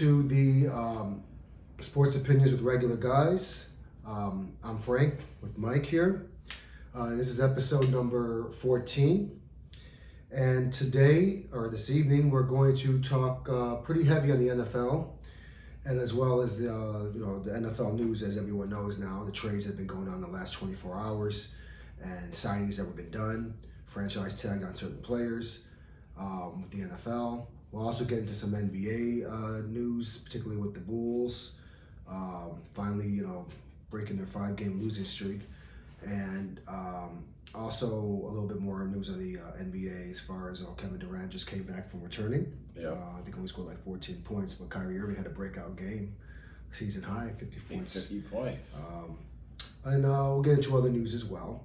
to the Sports Opinions with Regular Guys. I'm Frank with Mike here. This is episode number 14. And today, or this evening, we're going to talk pretty heavy on the NFL, and as well as the NFL news, as everyone knows now. The trades have been going on the last 24 hours, and signings that have been done, franchise tag on certain players with the NFL. We'll also get into some NBA news, particularly with the Bulls finally, breaking their 5-game losing streak, and also a little bit more news on the NBA as far as Kevin Durant just came back from returning. Yeah. I think only scored like 14 points, but Kyrie Irving had a breakout game, season high, 50 points. 50 points. And we'll get into other news as well.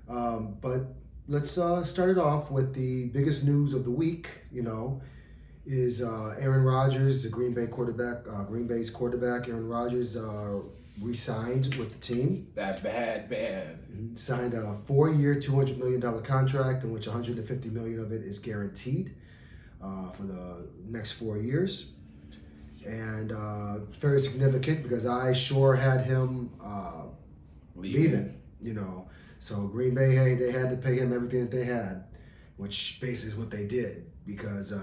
But let's start it off with the biggest news of the week, is Aaron Rodgers, the Green Bay's quarterback. Aaron Rodgers re-signed with the team. That bad man. He signed a 4-year, $200 million contract, in which $150 million of it is guaranteed for the next 4 years. And very significant because I sure had him leaving. So Green Bay, hey, they had to pay him everything that they had, which basically is what they did, because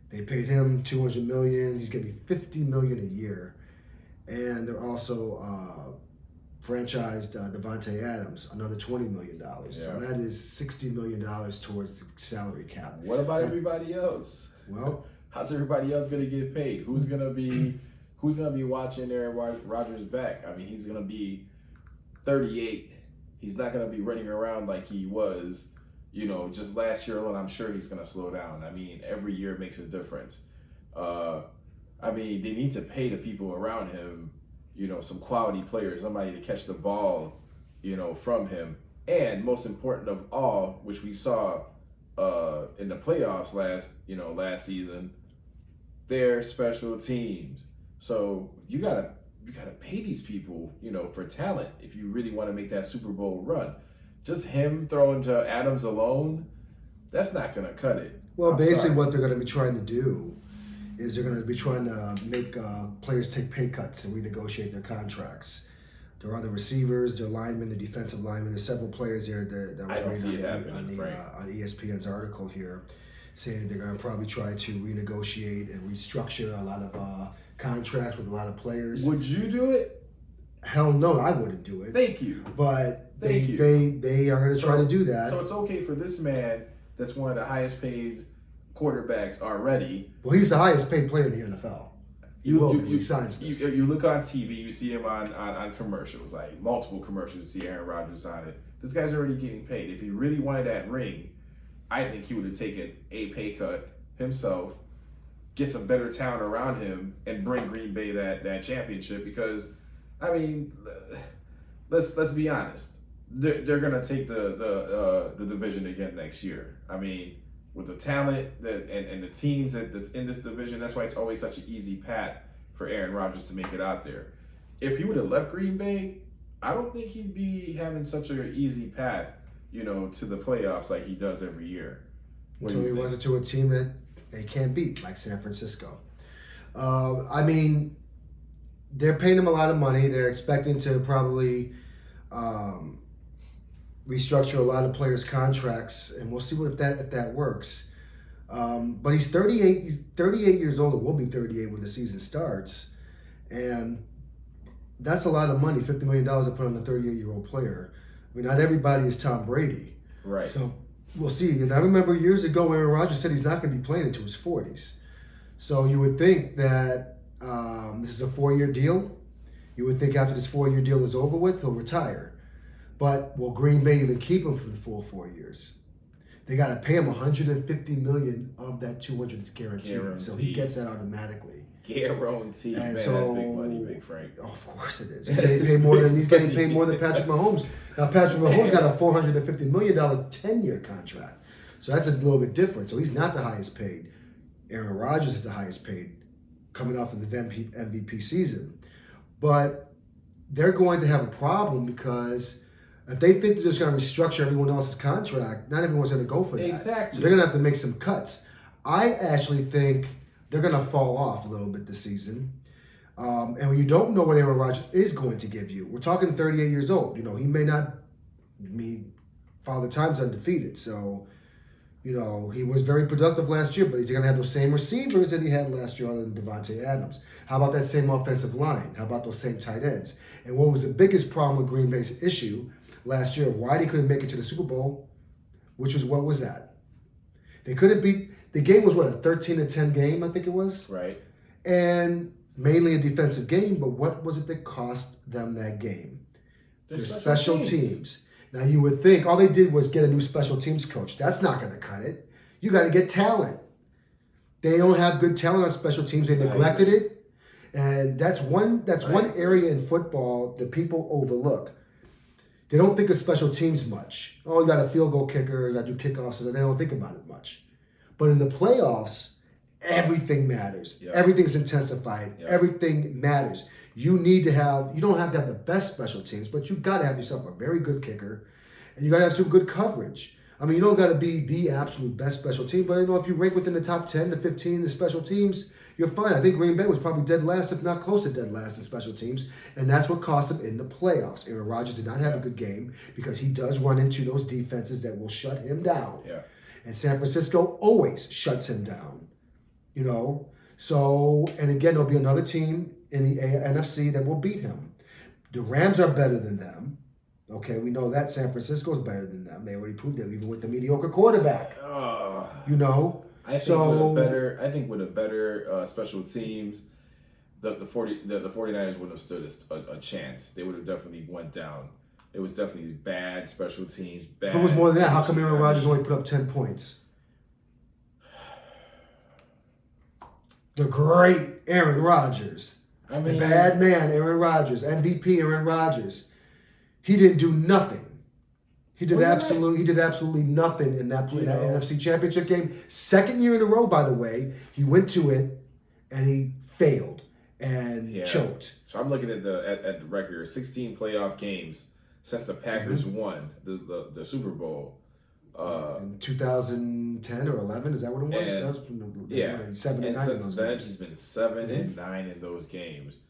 they paid him $200 million. He's going to be $50 million a year, and they're also franchised Devontae Adams another $20 million. Yeah. So that is $60 million towards the salary cap. What about everybody else? Well, how's everybody else going to get paid? Who's going to be watching Aaron Rodgers back? I mean, he's going to be 38. He's not going to be running around like he was. Just last year alone, I'm sure he's going to slow down. I mean, every year makes a difference. They need to pay the people around him, some quality players, somebody to catch the ball, from him. And most important of all, which we saw in the playoffs last season, their special teams. So you gotta pay these people, for talent if you really want to make that Super Bowl run. Just him throwing to Adams alone, that's not going to cut it. Well, basically what they're going to be trying to do is they're going to be trying to make players take pay cuts and renegotiate their contracts. There are other receivers, there are linemen, the defensive linemen. There's several players there that I don't see it on ESPN's article here, saying they're going to probably try to renegotiate and restructure a lot of contracts with a lot of players. Would you do it? Hell no, I wouldn't do it. Thank you. But they are going to try to do that. So it's okay for this man that's one of the highest paid quarterbacks already. Well, he's the highest paid player in the NFL. He signs this. You look on TV, you see him on commercials, like multiple commercials, you see Aaron Rodgers on it. This guy's already getting paid. If he really wanted that ring, I think he would have taken a pay cut himself, get some better talent around him, and bring Green Bay that championship. Because, I mean, let's be honest. They're gonna take the division again next year. I mean, with the talent and the teams that's in this division, that's why it's always such an easy path for Aaron Rodgers to make it out there. If he would have left Green Bay, I don't think he'd be having such an easy path, to the playoffs like he does every year. So he wasn't to a team that they can't beat, like San Francisco. They're paying him a lot of money. They're expecting to probably restructure a lot of players' contracts, and we'll see if that works. But he's 38. He's 38 years old. It will be 38 when the season starts, and that's a lot of money. $50 million to put on a 38-year-old player. I mean, not everybody is Tom Brady. Right. So we'll see. And I remember years ago, Aaron Rodgers said he's not going to be playing into his 40s. So you would think that this is a 4-year deal. You would think after this 4-year deal is over with, he'll retire. But will Green Bay even keep him for the full 4 years? They got to pay him $150 million of that $200 is guaranteed. So he gets that automatically. Guaranteed. And man, so, that's big money, Big Frank. Oh, of course it is. He's getting paid more than Patrick Mahomes. Now Patrick Mahomes got a $450 million 10-year contract. So that's a little bit different. So he's not the highest paid. Aaron Rodgers is the highest paid, coming off of the MVP season. But they're going to have a problem because if they think they're just going to restructure everyone else's contract, not everyone's going to go for that. Exactly. So they're going to have to make some cuts. I actually think they're going to fall off a little bit this season. And when you don't know what Aaron Rodgers is going to give you, we're talking 38 years old. You know, he may not Father Time's undefeated. So, you know, he was very productive last year, but he's going to have those same receivers that he had last year other than Devontae Adams. How about that same offensive line? How about those same tight ends? And what was the biggest problem with Green Bay's issue last year, why they couldn't make it to the Super Bowl, which was, what was that? They couldn't beat, the game was what, a 13-10 game, I think it was? Right. And mainly a defensive game, but what was it that cost them that game? Their special teams. Now, you would think all they did was get a new special teams coach. That's not going to cut it. You got to get talent. They don't have good talent on special teams. They neglected it. And that's one area in football that people overlook. They don't think of special teams much. Oh, you got a field goal kicker, you got to do kickoffs, so they don't think about it much. But in the playoffs, everything matters. Yeah. Everything's intensified. Yeah. Everything matters. You don't have to have the best special teams, but you got to have yourself a very good kicker, and you got to have some good coverage. I mean, you don't got to be the absolute best special team, but you know, if you rank within the top 10 to 15 in the special teams, you're fine. I think Green Bay was probably dead last, if not close to dead last in special teams, and that's what cost them in the playoffs. Aaron Rodgers did not have a good game because he does run into those defenses that will shut him down. Yeah. And San Francisco always shuts him down, you know. So, and again, there'll be another team in the NFC that will beat him. The Rams are better than them. Okay, we know that. San Francisco's better than them. They already proved it, even with the mediocre quarterback. You know. I think with a better special teams, the 49ers wouldn't have stood a chance. They would have definitely went down. It was definitely bad special teams. Bad. But it was more than that. How come Aaron Rodgers only put up 10 points? The great Aaron Rodgers. I mean, the bad man, Aaron Rodgers. MVP, Aaron Rodgers. He didn't do nothing. He did absolutely nothing in that NFC Championship game. Second year in a row, by the way. He went to it and he failed and choked. So I'm looking at the record: 16 playoff games since the Packers won the Super Bowl. In 2010 or 11, is that what it was? That was from 7 and 9. Since then, he's been 7 and 9 in those games.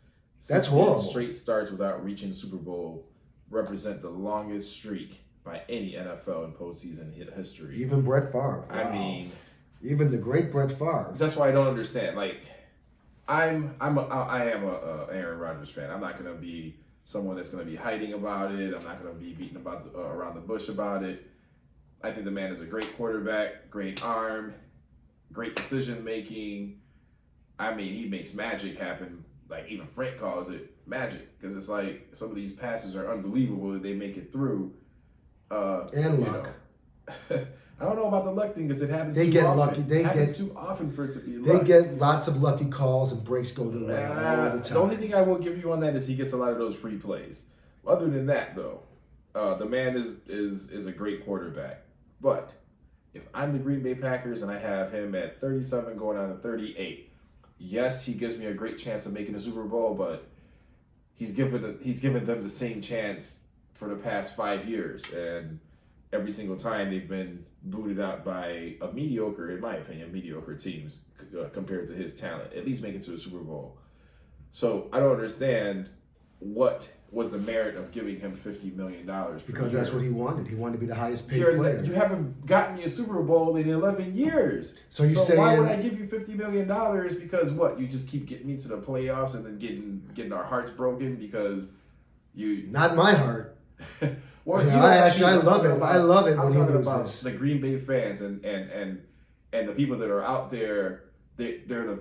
That's horrible. Straight starts without reaching the Super Bowl represent the longest streak by any NFL in postseason history. Even Brett Favre. Wow. I mean, even the great Brett Favre. That's why I don't understand. Like, I am a Aaron Rodgers fan. I'm not gonna be someone that's gonna be hiding about it. I'm not gonna be beating about around the bush about it. I think the man is a great quarterback, great arm, great decision making. I mean, he makes magic happen. Like, even Frank calls it magic, because it's like some of these passes are unbelievable that they make it through. And luck. I don't know about the luck thing, because it happens too often. They get too often for it to be luck. They get lots of lucky calls and breaks go their way all the time. The only thing I will give you on that is he gets a lot of those free plays. Other than that, though, the man is a great quarterback. But if I'm the Green Bay Packers and I have him at 37 going on to 38, yes, he gives me a great chance of making the Super Bowl, but he's given them the same chance for the past 5 years, and every single time they've been booted out by a mediocre, in my opinion, mediocre teams compared to his talent. At least make it to the Super Bowl. So I don't understand what was the merit of giving him $50 million. Because that's what he wanted. He wanted to be the highest paid player. You haven't gotten me a Super Bowl in 11 years. So why would I give you $50 million? Because what? You just keep getting me to the playoffs and then getting our hearts broken because you... Not my heart. Well, yeah, I love it. I love it when he loses. The Green Bay fans and the people that are out there, they're the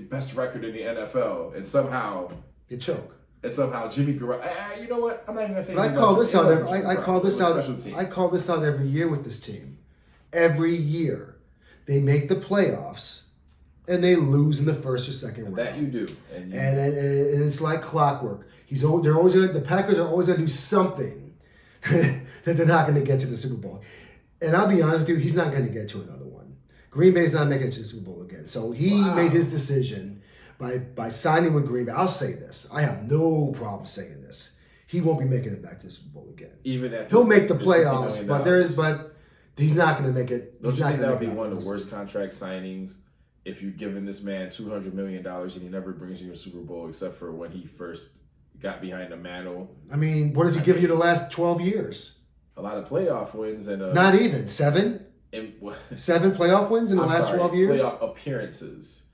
best record in the NFL, and somehow you choke. And somehow Jimmy Garoppolo. You know what? I'm not even gonna say. But I call this out every year with this team. Every year, they make the playoffs, and they lose in the first or second round. That you do, and it's like clockwork. The Packers are always gonna do something that they're not gonna get to the Super Bowl. And I'll be honest with you, he's not gonna get to another one. Green Bay's not making it to the Super Bowl again. So he made his decision. By signing with Green Bay, I'll say this. I have no problem saying this. He won't be making it back to the Super Bowl again. He'll make the playoffs, but he's not going to make it. Don't you think that would be one of the worst contract signings if you're giving this man $200 million and he never brings you a Super Bowl except for when he first got behind the mantle. I mean, what has he given you the last 12 years? A lot of playoff wins and not even 7. And, 7 playoff wins in the last 12 years. Playoff appearances.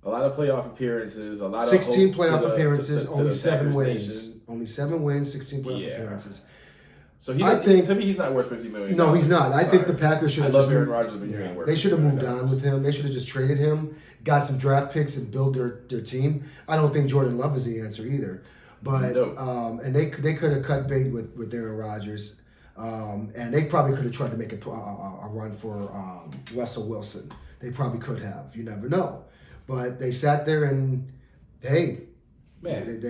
A lot of playoff appearances. A lot 16 of playoff appearances. Only 7 wins. Nation. Only 7 wins. 16 playoff appearances. So to me, he's not worth $50 million. No, he's not. I think the Packers should have. I love Aaron Rodgers, but yeah, they should have moved on with him. They should have just traded him, got some draft picks, and build their team. I don't think Jordan Love is the answer either. But and they could have cut bait with Aaron Rodgers, and they probably could have tried to make a run for Russell Wilson. They probably could have. You never know. But they sat there and hey, man,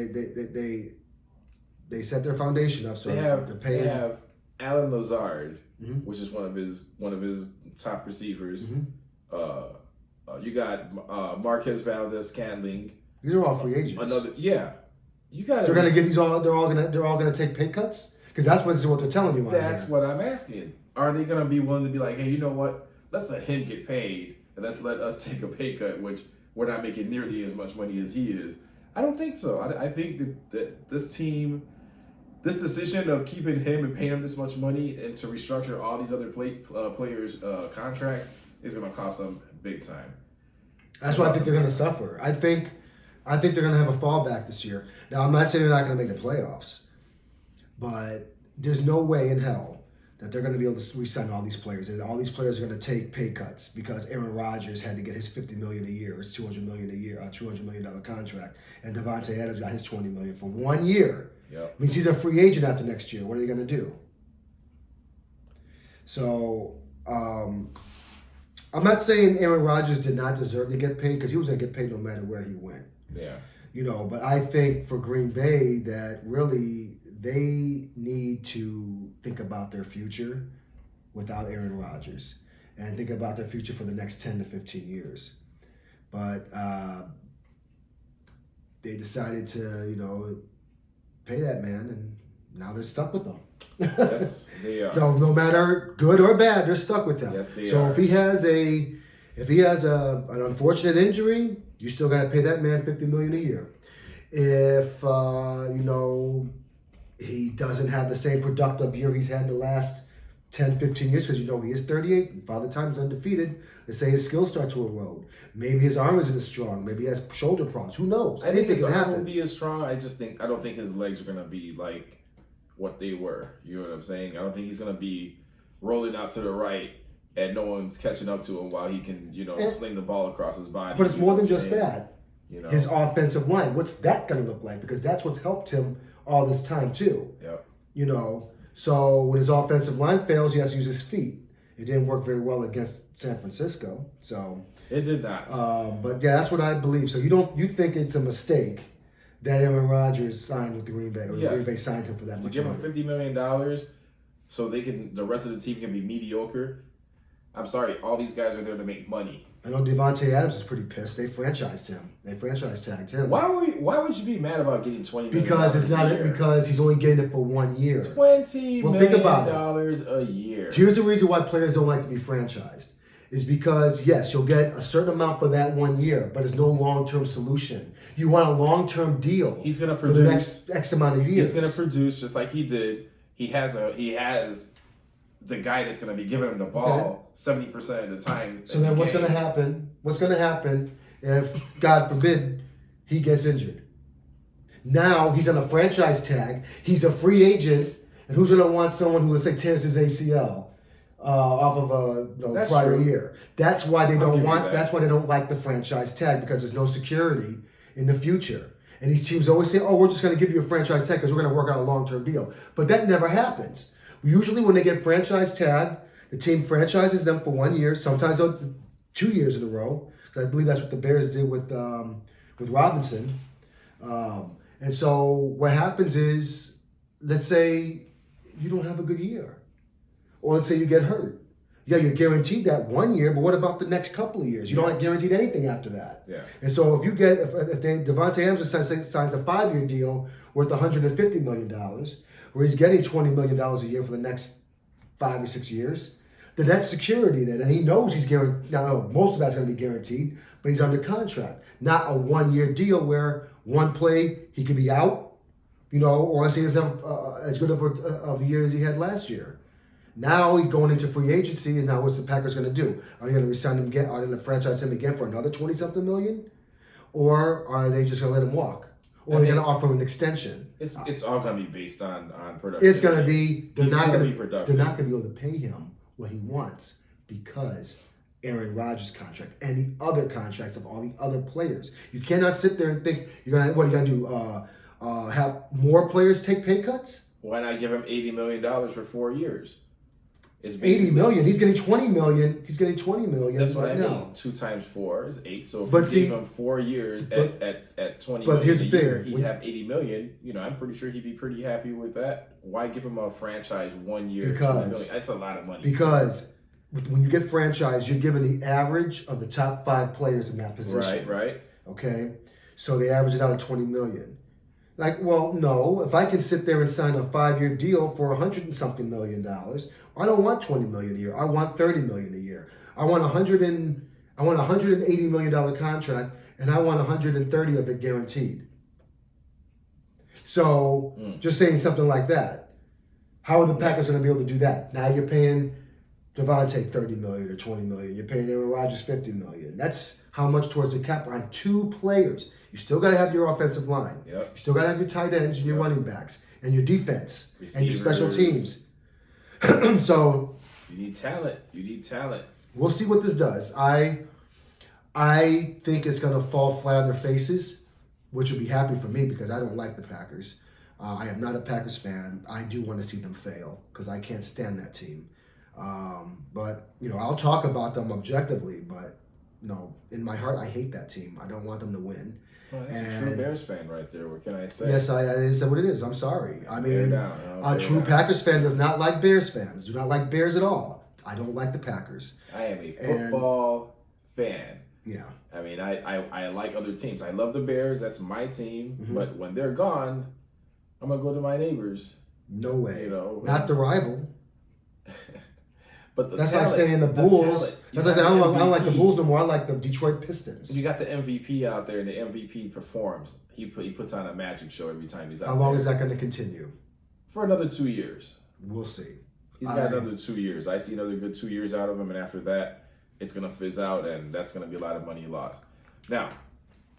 they set their foundation up. So they have Alan Lazard, which is one of his top receivers. Mm-hmm. You got Marquez Valdez-Scantling. These are all free agents. You got. They're gonna get these all. They're all gonna take pay cuts because that's what they're telling you. That's what I'm asking. Are they gonna be willing to be like, hey, you know what? Let's let him get paid and let's let us take a pay cut, which we're not making nearly as much money as he is. I don't think so. I think that this team, this decision of keeping him and paying him this much money and to restructure all these other players' contracts is going to cost them big time. That's why I think they're going to suffer. I think they're going to have a fallback this year. Now, I'm not saying they're not going to make the playoffs, but there's no way in hell that they're going to be able to re-sign all these players, and all these players are going to take pay cuts because Aaron Rodgers had to get his $50 million a year, his $200 million a year, $200 million contract, and Devontae Adams got his $20 million for 1 year. Yep. Means he's a free agent after next year. What are they going to do? So I'm not saying Aaron Rodgers did not deserve to get paid because he was going to get paid no matter where he went. Yeah. But I think for Green Bay that really they need to think about their future without Aaron Rodgers and think about their future for the next 10 to 15 years. But they decided to, pay that man, and now they're stuck with him. Yes, they are. So no matter good or bad, they're stuck with him. Yes, they so are. if he has an unfortunate injury, you still got to pay that man $50 million a year. If he doesn't have the same productive year he's had the last 10, 15 years, because he is 38 and Father Time's undefeated, they say his skills start to erode. Maybe his arm isn't as strong. Maybe he has shoulder problems. Who knows? I think his can arm happen. will be as strong. I don't think his legs are going to be like what they were. You know what I'm saying? I don't think he's going to be rolling out to the right and no one's catching up to him while he can, sling the ball across his body. But it's more than just that. His offensive line, what's that going to look like? Because that's what's helped him all this time too. Yep. So when his offensive line fails, he has to use his feet. It didn't work very well against San Francisco. So it did not. But yeah, that's what I believe. So you think it's a mistake that Aaron Rodgers signed with the Green Bay, or yes. Green Bay signed him for that to much give money. him $50 million so the rest of the team can be mediocre. I'm sorry, all these guys are there to make money. I know Devontae Adams is pretty pissed. They franchised him. They franchise tagged him. Why would you be mad about getting $20 million? Because it's not because he's only getting it for 1 year. $20 million think about it. A year. Here's the reason why players don't like to be franchised. Is because, yes, you'll get a certain amount for that 1 year, but it's no long-term solution. You want a long-term deal. He's going to for produce the next X amount of years. He's going to produce just like he did. He has the guy that's going to be giving him the ball 70% of the time. So then what's going to happen? What's going to happen if, God forbid, he gets injured? Now he's on a franchise tag. He's a free agent, and who's going to want someone who, let's say, tears his ACL? Off of a prior year. That's why they don't want. That's why they don't like the franchise tag, because there's no security in the future. And these teams always say, "Oh, we're just going to give you a franchise tag because we're going to work out a long-term deal." But that never happens. Usually, when they get franchise tagged, the team franchises them for 1 year, sometimes 2 years in a row. I believe that's what the Bears did with Robinson. And so what happens is, let's say you don't have a good year. Or let's say you get hurt. Yeah, you're guaranteed that 1 year, but what about the next couple of years? You don't guaranteed anything after that. Yeah. And so if Devontae Adams signs a 5-year deal worth $150 million, where he's getting $20 million a year for the next 5 or 6 years, the net security then, and he knows he's guaranteed. Now, most of that's going to be guaranteed, but he's under contract. Not a 1-year deal where one play he could be out, or else he doesn't have as good of a year as he had last year. Now he's going into free agency, and now what's the Packers going to do? Are they going to resign him again? Are they going to franchise him again for another 20-something million? Or are they just going to let him walk? Or are they going to offer him an extension? It's all going to be based on production. It's going to be they're not going to be productive. They're not going to be able to pay him what he wants because Aaron Rodgers' contract and the other contracts of all the other players. You cannot sit there and think what are you going to do? Have more players take pay cuts? Why not give him $80 million for 4 years? It's $80 million. He's getting $20 million. He's getting $20 million. That's what right I mean. now. 2 times 4 is 8. So if you gave him 4 years at $20 million here's a the thing. year, he'd have $80 million. I'm pretty sure he'd be pretty happy with that. Why give him a franchise 1 year? $20 million? That's a lot of money. Because when you get franchised, you're given the average of the top 5 players in that position. Right. Okay, so they average it out at $20 million. No. If I can sit there and sign a 5-year deal for $100 and something million, I don't want $20 million a year. I want $30 million a year. I want $180 million contract, and I want 130 of it guaranteed. So, just saying something like that. How are the Packers going to be able to do that? Now you're paying Devontae $30 million or $20 million. You're paying Aaron Rodgers $50 million. That's how much towards the cap on 2 players. You still got to have your offensive line. Yep. You still got to have your tight ends and your running backs and your defense Receivers. and your special teams. So you need talent. We'll see what this does. I think it's going to fall flat on their faces, which would be happy for me because I don't like the Packers. I am not a Packers fan. I do want to see them fail because I can't stand that team. But I'll talk about them objectively, but in my heart, I hate that team. I don't want them to win. Well, that's a true Bears fan right there. What can I say? Yes, I said what it is. I'm sorry. I mean, a true Packers fan does not like Bears fans. Do not like Bears at all. I don't like the Packers. I am a football fan. Yeah. I mean, I like other teams. I love the Bears. That's my team. Mm-hmm. But when they're gone, I'm going to go to my neighbors. No way. Not the rival. But that's like saying the Bulls. That's like saying I don't like the Bulls no more. I like the Detroit Pistons. You got the MVP out there, and the MVP performs. He puts on a magic show every time he's out there. How long is that going to continue? For another 2 years. We'll see. He's got another 2 years. I see another good 2 years out of him, and after that, it's going to fizz out, and that's going to be a lot of money lost. Now,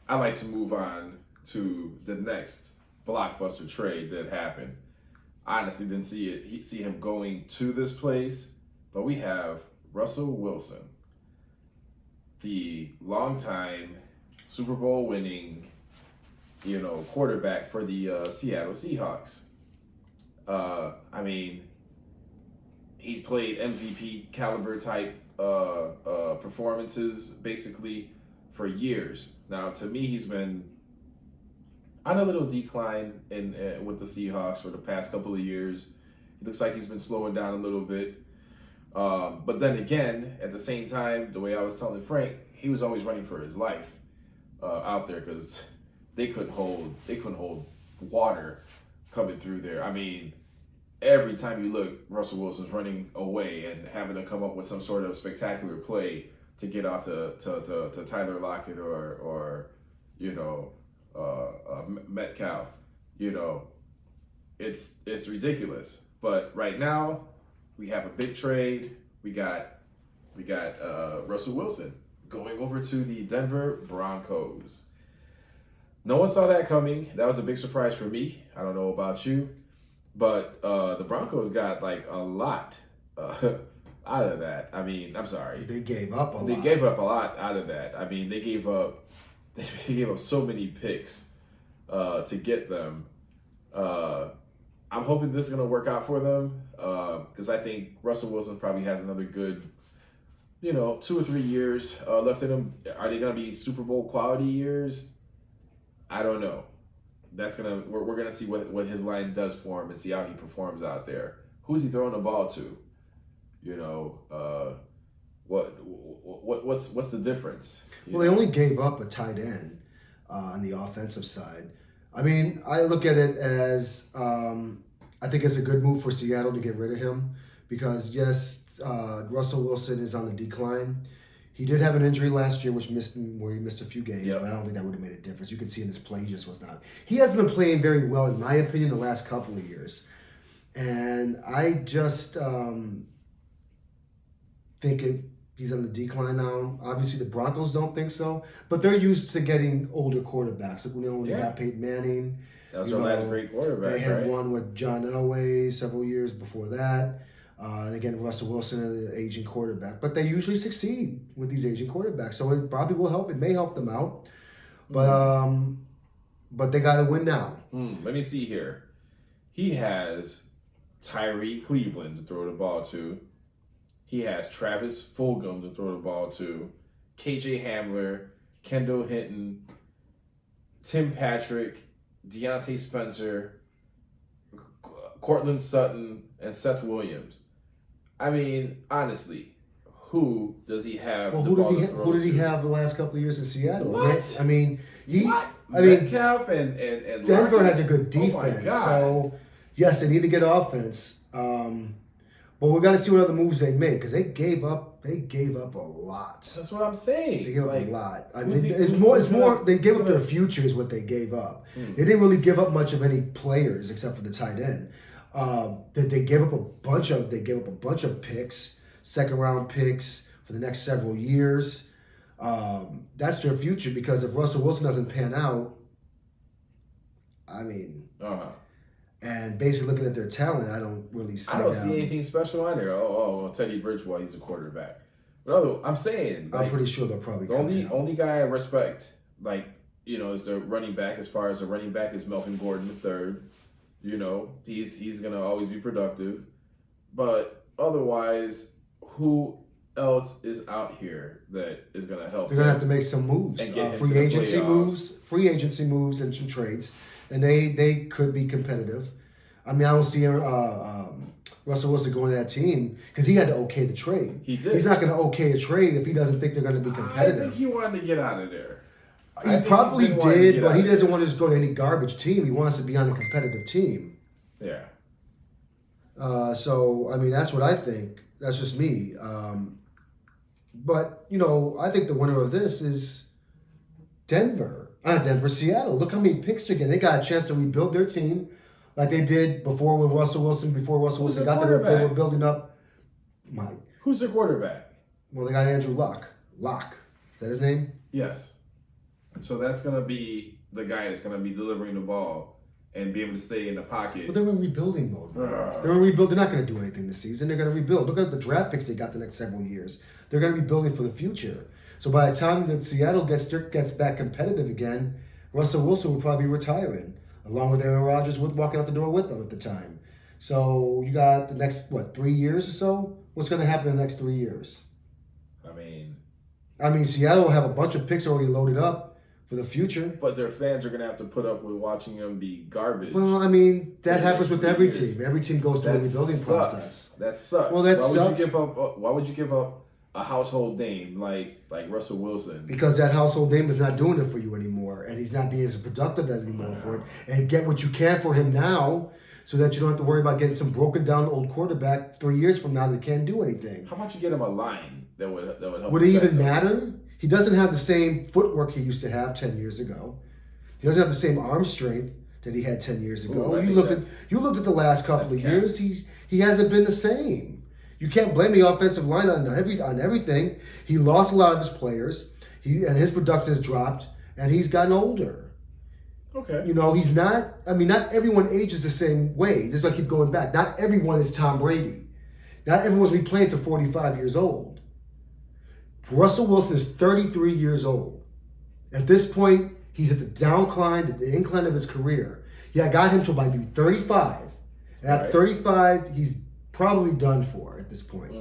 I'd like to move on to the next blockbuster trade that happened. I honestly didn't see him going to this place. But we have Russell Wilson, the longtime Super Bowl winning, quarterback for the Seattle Seahawks. I mean, he's played MVP caliber type performances basically for years. Now, to me, he's been on a little decline with the Seahawks for the past couple of years. It looks like he's been slowing down a little bit. But then again, at the same time, the way I was telling Frank, he was always running for his life out there because they couldn't hold water coming through there. I mean, every time you look, Russell Wilson's running away and having to come up with some sort of spectacular play to get off to Tyler Lockett or Metcalf. It's ridiculous. But right now, we have a big trade. We got Russell Wilson going over to the Denver Broncos. No one saw that coming. That was a big surprise for me. I don't know about you, but the Broncos got a lot out of that. I mean, I'm sorry. They gave up a lot. They gave up a lot out of that. I mean, they gave up so many picks to get them. I'm hoping this is going to work out for them because I think Russell Wilson probably has another good, 2 or 3 years left in him. Are they going to be Super Bowl quality years? I don't know. We're going to see what his line does for him and see how he performs out there. Who's he throwing the ball to? What's the difference? They only gave up a tight end on the offensive side. I mean, I look at it as I think it's a good move for Seattle to get rid of him because, yes, Russell Wilson is on the decline. He did have an injury last year, where he missed a few games. Yep. But I don't think that would have made a difference. You can see in his play, he just was not. He hasn't been playing very well, in my opinion, the last couple of years. And I just think he's on the decline now. Obviously, the Broncos don't think so, but they're used to getting older quarterbacks. Like, when they got Peyton Manning. That was our last great quarterback. They had one with John Elway several years before that. Again, Russell Wilson, an aging quarterback. But they usually succeed with these aging quarterbacks. So it probably will help. It may help them out. But they got to win now. Let me see here. He has Tyree Cleveland to throw the ball to. He has Travis Fulgham to throw the ball to. KJ Hamler, Kendall Hinton, Tim Patrick, Deontay Spencer, Cortland Sutton, and Seth Williams. I mean, honestly, who does he have? Well, who did he have the last couple of years in Seattle? What? I mean, Metcalf and Denver Rodgers? has a good defense. Oh my God. So yes, they need to get offense. But we got to see what other moves they make, because they gave up a lot. That's what I'm saying. They gave up a lot. I mean, who's he- it's who's- more. who's It's more. gonna- They gave who's up their gonna- future is what they gave up. They didn't really give up much of any players except for the tight end. That they gave up a bunch of. They gave up a bunch of picks, second round picks for the next several years. That's their future, because if Russell Wilson doesn't pan out, I mean, and basically looking at their talent, I don't really see. I don't see anything special on there. Oh, Teddy Bridgewater, he's a quarterback. But I'm saying, I'm pretty sure they'll probably. The only guy I respect, is the running back. As far as the running back is Melvin Gordon III. He's gonna always be productive. But otherwise, who else is out here that is gonna help? They're gonna have to make some moves, and get into free the agency moves, and some trades, and they could be competitive. I mean, I don't see Russell Wilson going to that team, because he had to okay the trade. He did. He's not going to okay a trade if he doesn't think they're going to be competitive. I think he wanted to get out of there. He probably did, but he doesn't want to just go to any garbage team. He wants to be on a competitive team. Yeah. So, I mean, that's what I think. That's just me. But, I think the winner of this is Seattle. Look how many picks they're getting. They got a chance to rebuild their team like they did before Russell Wilson got there. They were building up. Who's their quarterback? Well, they got Andrew Luck. Is that his name? Yes. So that's going to be the guy that's going to be delivering the ball and be able to stay in the pocket. Well, they're in rebuilding mode. They're in rebuild. They're not going to do anything this season. They're going to rebuild. Look at the draft picks they got the next several years. They're going to be building for the future. So by the time that Seattle gets back competitive again, Russell Wilson will probably be retiring, along with Aaron Rodgers walking out the door with them at the time. So you got the next, 3 years or so? What's going to happen in the next 3 years? I mean, Seattle will have a bunch of picks already loaded up for the future. But their fans are going to have to put up with watching them be garbage. Well, I mean, that happens with every team. Every team goes through a rebuilding process. That sucks. Well, that sucks. Why would you give up a household name like Russell Wilson? Because that household name is not doing it for you anymore, and he's not being as productive as anymore for it. And get what you can for him now, so that you don't have to worry about getting some broken down old quarterback 3 years from now that can't do anything. How about you get him a line that would help? Would it even matter? He doesn't have the same footwork he used to have 10 years ago. He doesn't have the same arm strength that he had 10 years ago. You look at the last couple of years. He hasn't been the same. You can't blame the offensive line on everything. He lost a lot of his players. And his production has dropped, and he's gotten older. Okay. He's not. I mean, not everyone ages the same way. This is why I keep going back. Not everyone is Tom Brady. Not everyone's going to be playing to 45 years old. Russell Wilson is 33 years old. At this point, he's at the incline of his career. I got him to maybe 35. And at 35, he's probably done for at this point.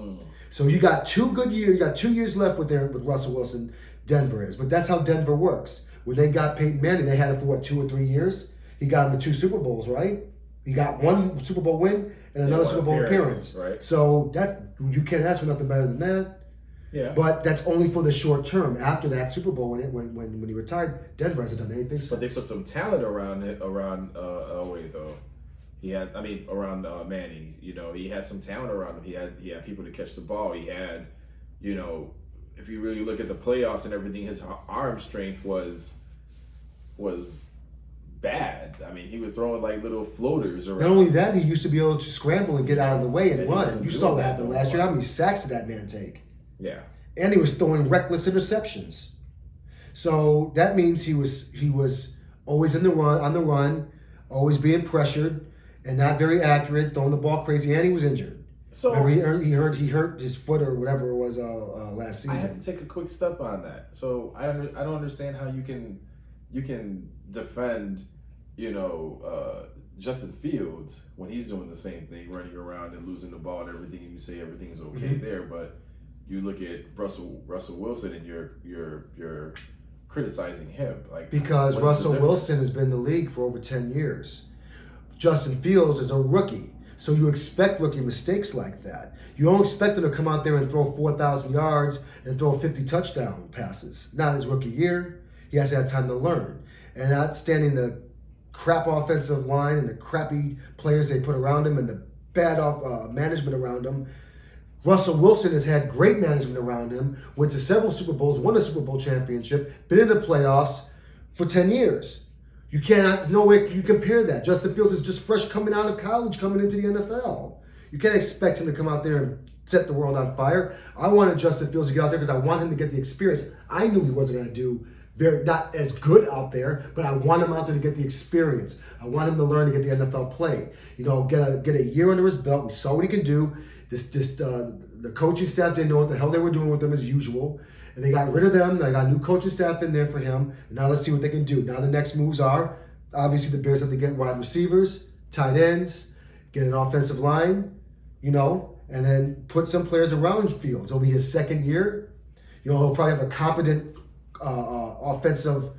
So you got 2 good years. You got 2 years left with Russell Wilson. Denver is, but that's how Denver works. When they got Peyton Manning, they had him for 2 or 3 years. He got him to 2 Super Bowls, right? He got 1 Super Bowl win and another Super Bowl appearance. Right. So you can't ask for nothing better than that. Yeah. But that's only for the short term. After that Super Bowl, when he retired, Denver hasn't done anything since. But they put some talent around Elway though. He had, I mean, around Manning. You know, he had some talent around him. He had people to catch the ball. He had, you know, if you really look at the playoffs and everything, his arm strength was bad. I mean, he was throwing like little floaters around. Not only that, he used to be able to scramble and get out of the way and Yeah, he run. wasn't You doing saw what that happened no last year. more. How many sacks did that man take? Yeah. And he was throwing reckless interceptions. So that means he was always on the run, always being pressured, and not very accurate, throwing the ball crazy, and he was injured. So Remember, he hurt his foot or whatever it was last season. I have to take a quick step on that. So I don't understand how you can defend, you know, Justin Fields when he's doing the same thing, running around and losing the ball and everything, and you say everything is okay there, but you look at Russell Wilson and you're criticizing him, like, because what is the Russell difference? Wilson has been in the league for over 10 years. Justin Fields is a rookie. So you expect rookie mistakes like that. You don't expect him to come out there and throw 4,000 yards and throw 50 touchdown passes. Not his rookie year. He has to have time to learn. And not standing the crap offensive line and the crappy players they put around him and the bad management around him. Russell Wilson has had great management around him, went to several Super Bowls, won a Super Bowl championship, been in the playoffs for 10 years. You cannot, there's no way you compare that. Justin Fields is just fresh coming out of college, coming into the NFL. You can't expect him to come out there and set the world on fire. I wanted Justin Fields to get out there because I want him to get the experience. I knew he wasn't going to do not as good out there, but I want him out there to get the experience. I want him to learn to get the NFL play. You know, get a year under his belt. We saw what he can do. The coaching staff didn't know what the hell they were doing with him as usual. And they got rid of them. They got new coaching staff in there for him. And now let's see what they can do. Now the next moves are, obviously the Bears have to get wide receivers, tight ends, get an offensive line, you know, and then put some players around Fields. It'll be his second year. You know, he'll probably have a competent offensive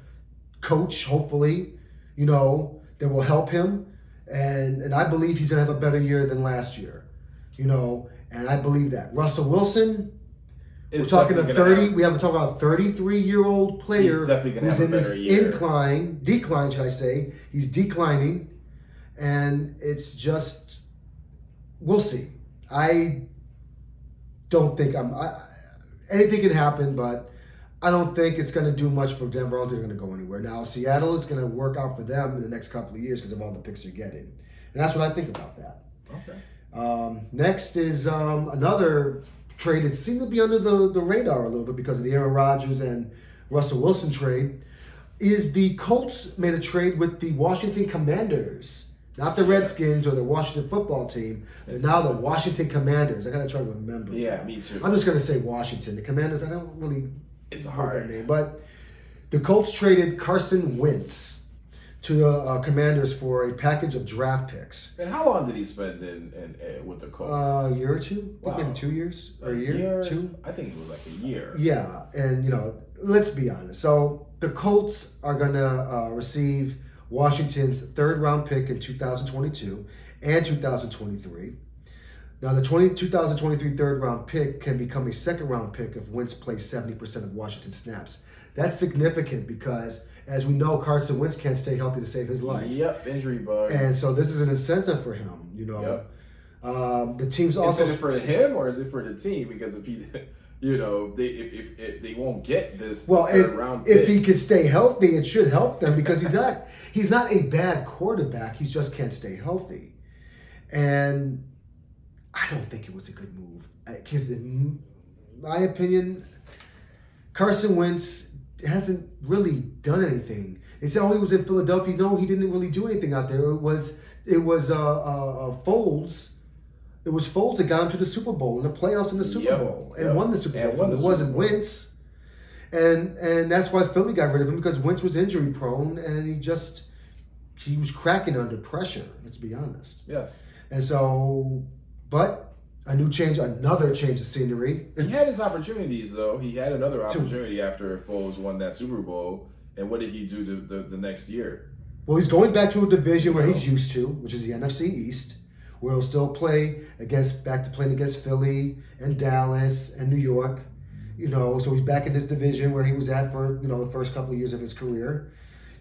coach, hopefully, you know, that will help him. And I believe he's going to have a better year than last year, you know, and I believe that. Russell Wilson, we're talking a 30. We have to talk about a 33-year-old player who's in this decline, should I say? He's declining, and it's just, we'll see. I don't think anything can happen, but I don't think it's going to do much for Denver. I don't think they're going to go anywhere. Now, Seattle is going to work out for them in the next couple of years because of all the picks they're getting, and that's what I think about that. Okay. Next is another trade that seemed to be under the radar a little bit because of the Aaron Rodgers and Russell Wilson trade, is the Colts made a trade with the Washington Commanders. Not the Redskins or the Washington football team, but now the Washington Commanders. I got to try to remember. Yeah, that. me too. I'm just going to say Washington. The Commanders, I don't really It's know hard. that name. But the Colts traded Carson Wentz to the Commanders for a package of draft picks. And how long did he spend in with the Colts? A year or two? I think maybe 2 years? Or a year? 2? I think it was like a year. Yeah, and you know, let's be honest. So the Colts are going to receive Washington's third-round pick in 2022 and 2023. Now, the 2023 third-round pick can become a second-round pick if Wentz plays 70% of Washington snaps. That's significant because, as we know, Carson Wentz can't stay healthy to save his life. Yep, injury bug. And so this is an incentive for him, you know. Yep. The team's also... Is it for him or is it for the team? Because if he, you know, if they won't get this third round pick. If he could stay healthy, it should help them because he's not a bad quarterback. He just can't stay healthy. And I don't think it was a good move. Because in my opinion, Carson Wentz hasn't really done anything. They said, he was in Philadelphia. No, he didn't really do anything out there. It was Foles. It was Foles that got him to the Super Bowl, in the playoffs in the Super Bowl, and won the Super Bowl. It wasn't Wentz. And that's why Philly got rid of him, because Wentz was injury prone and he was cracking under pressure, let's be honest. Yes. And so, but another change of scenery. He had his opportunities, though. He had another opportunity after Foles won that Super Bowl. And what did he do the next year? Well, he's going back to a division where he's used to, which is the NFC East, where he'll still play back to playing against Philly and Dallas and New York. You know, so he's back in this division where he was at for, you know, the first couple of years of his career.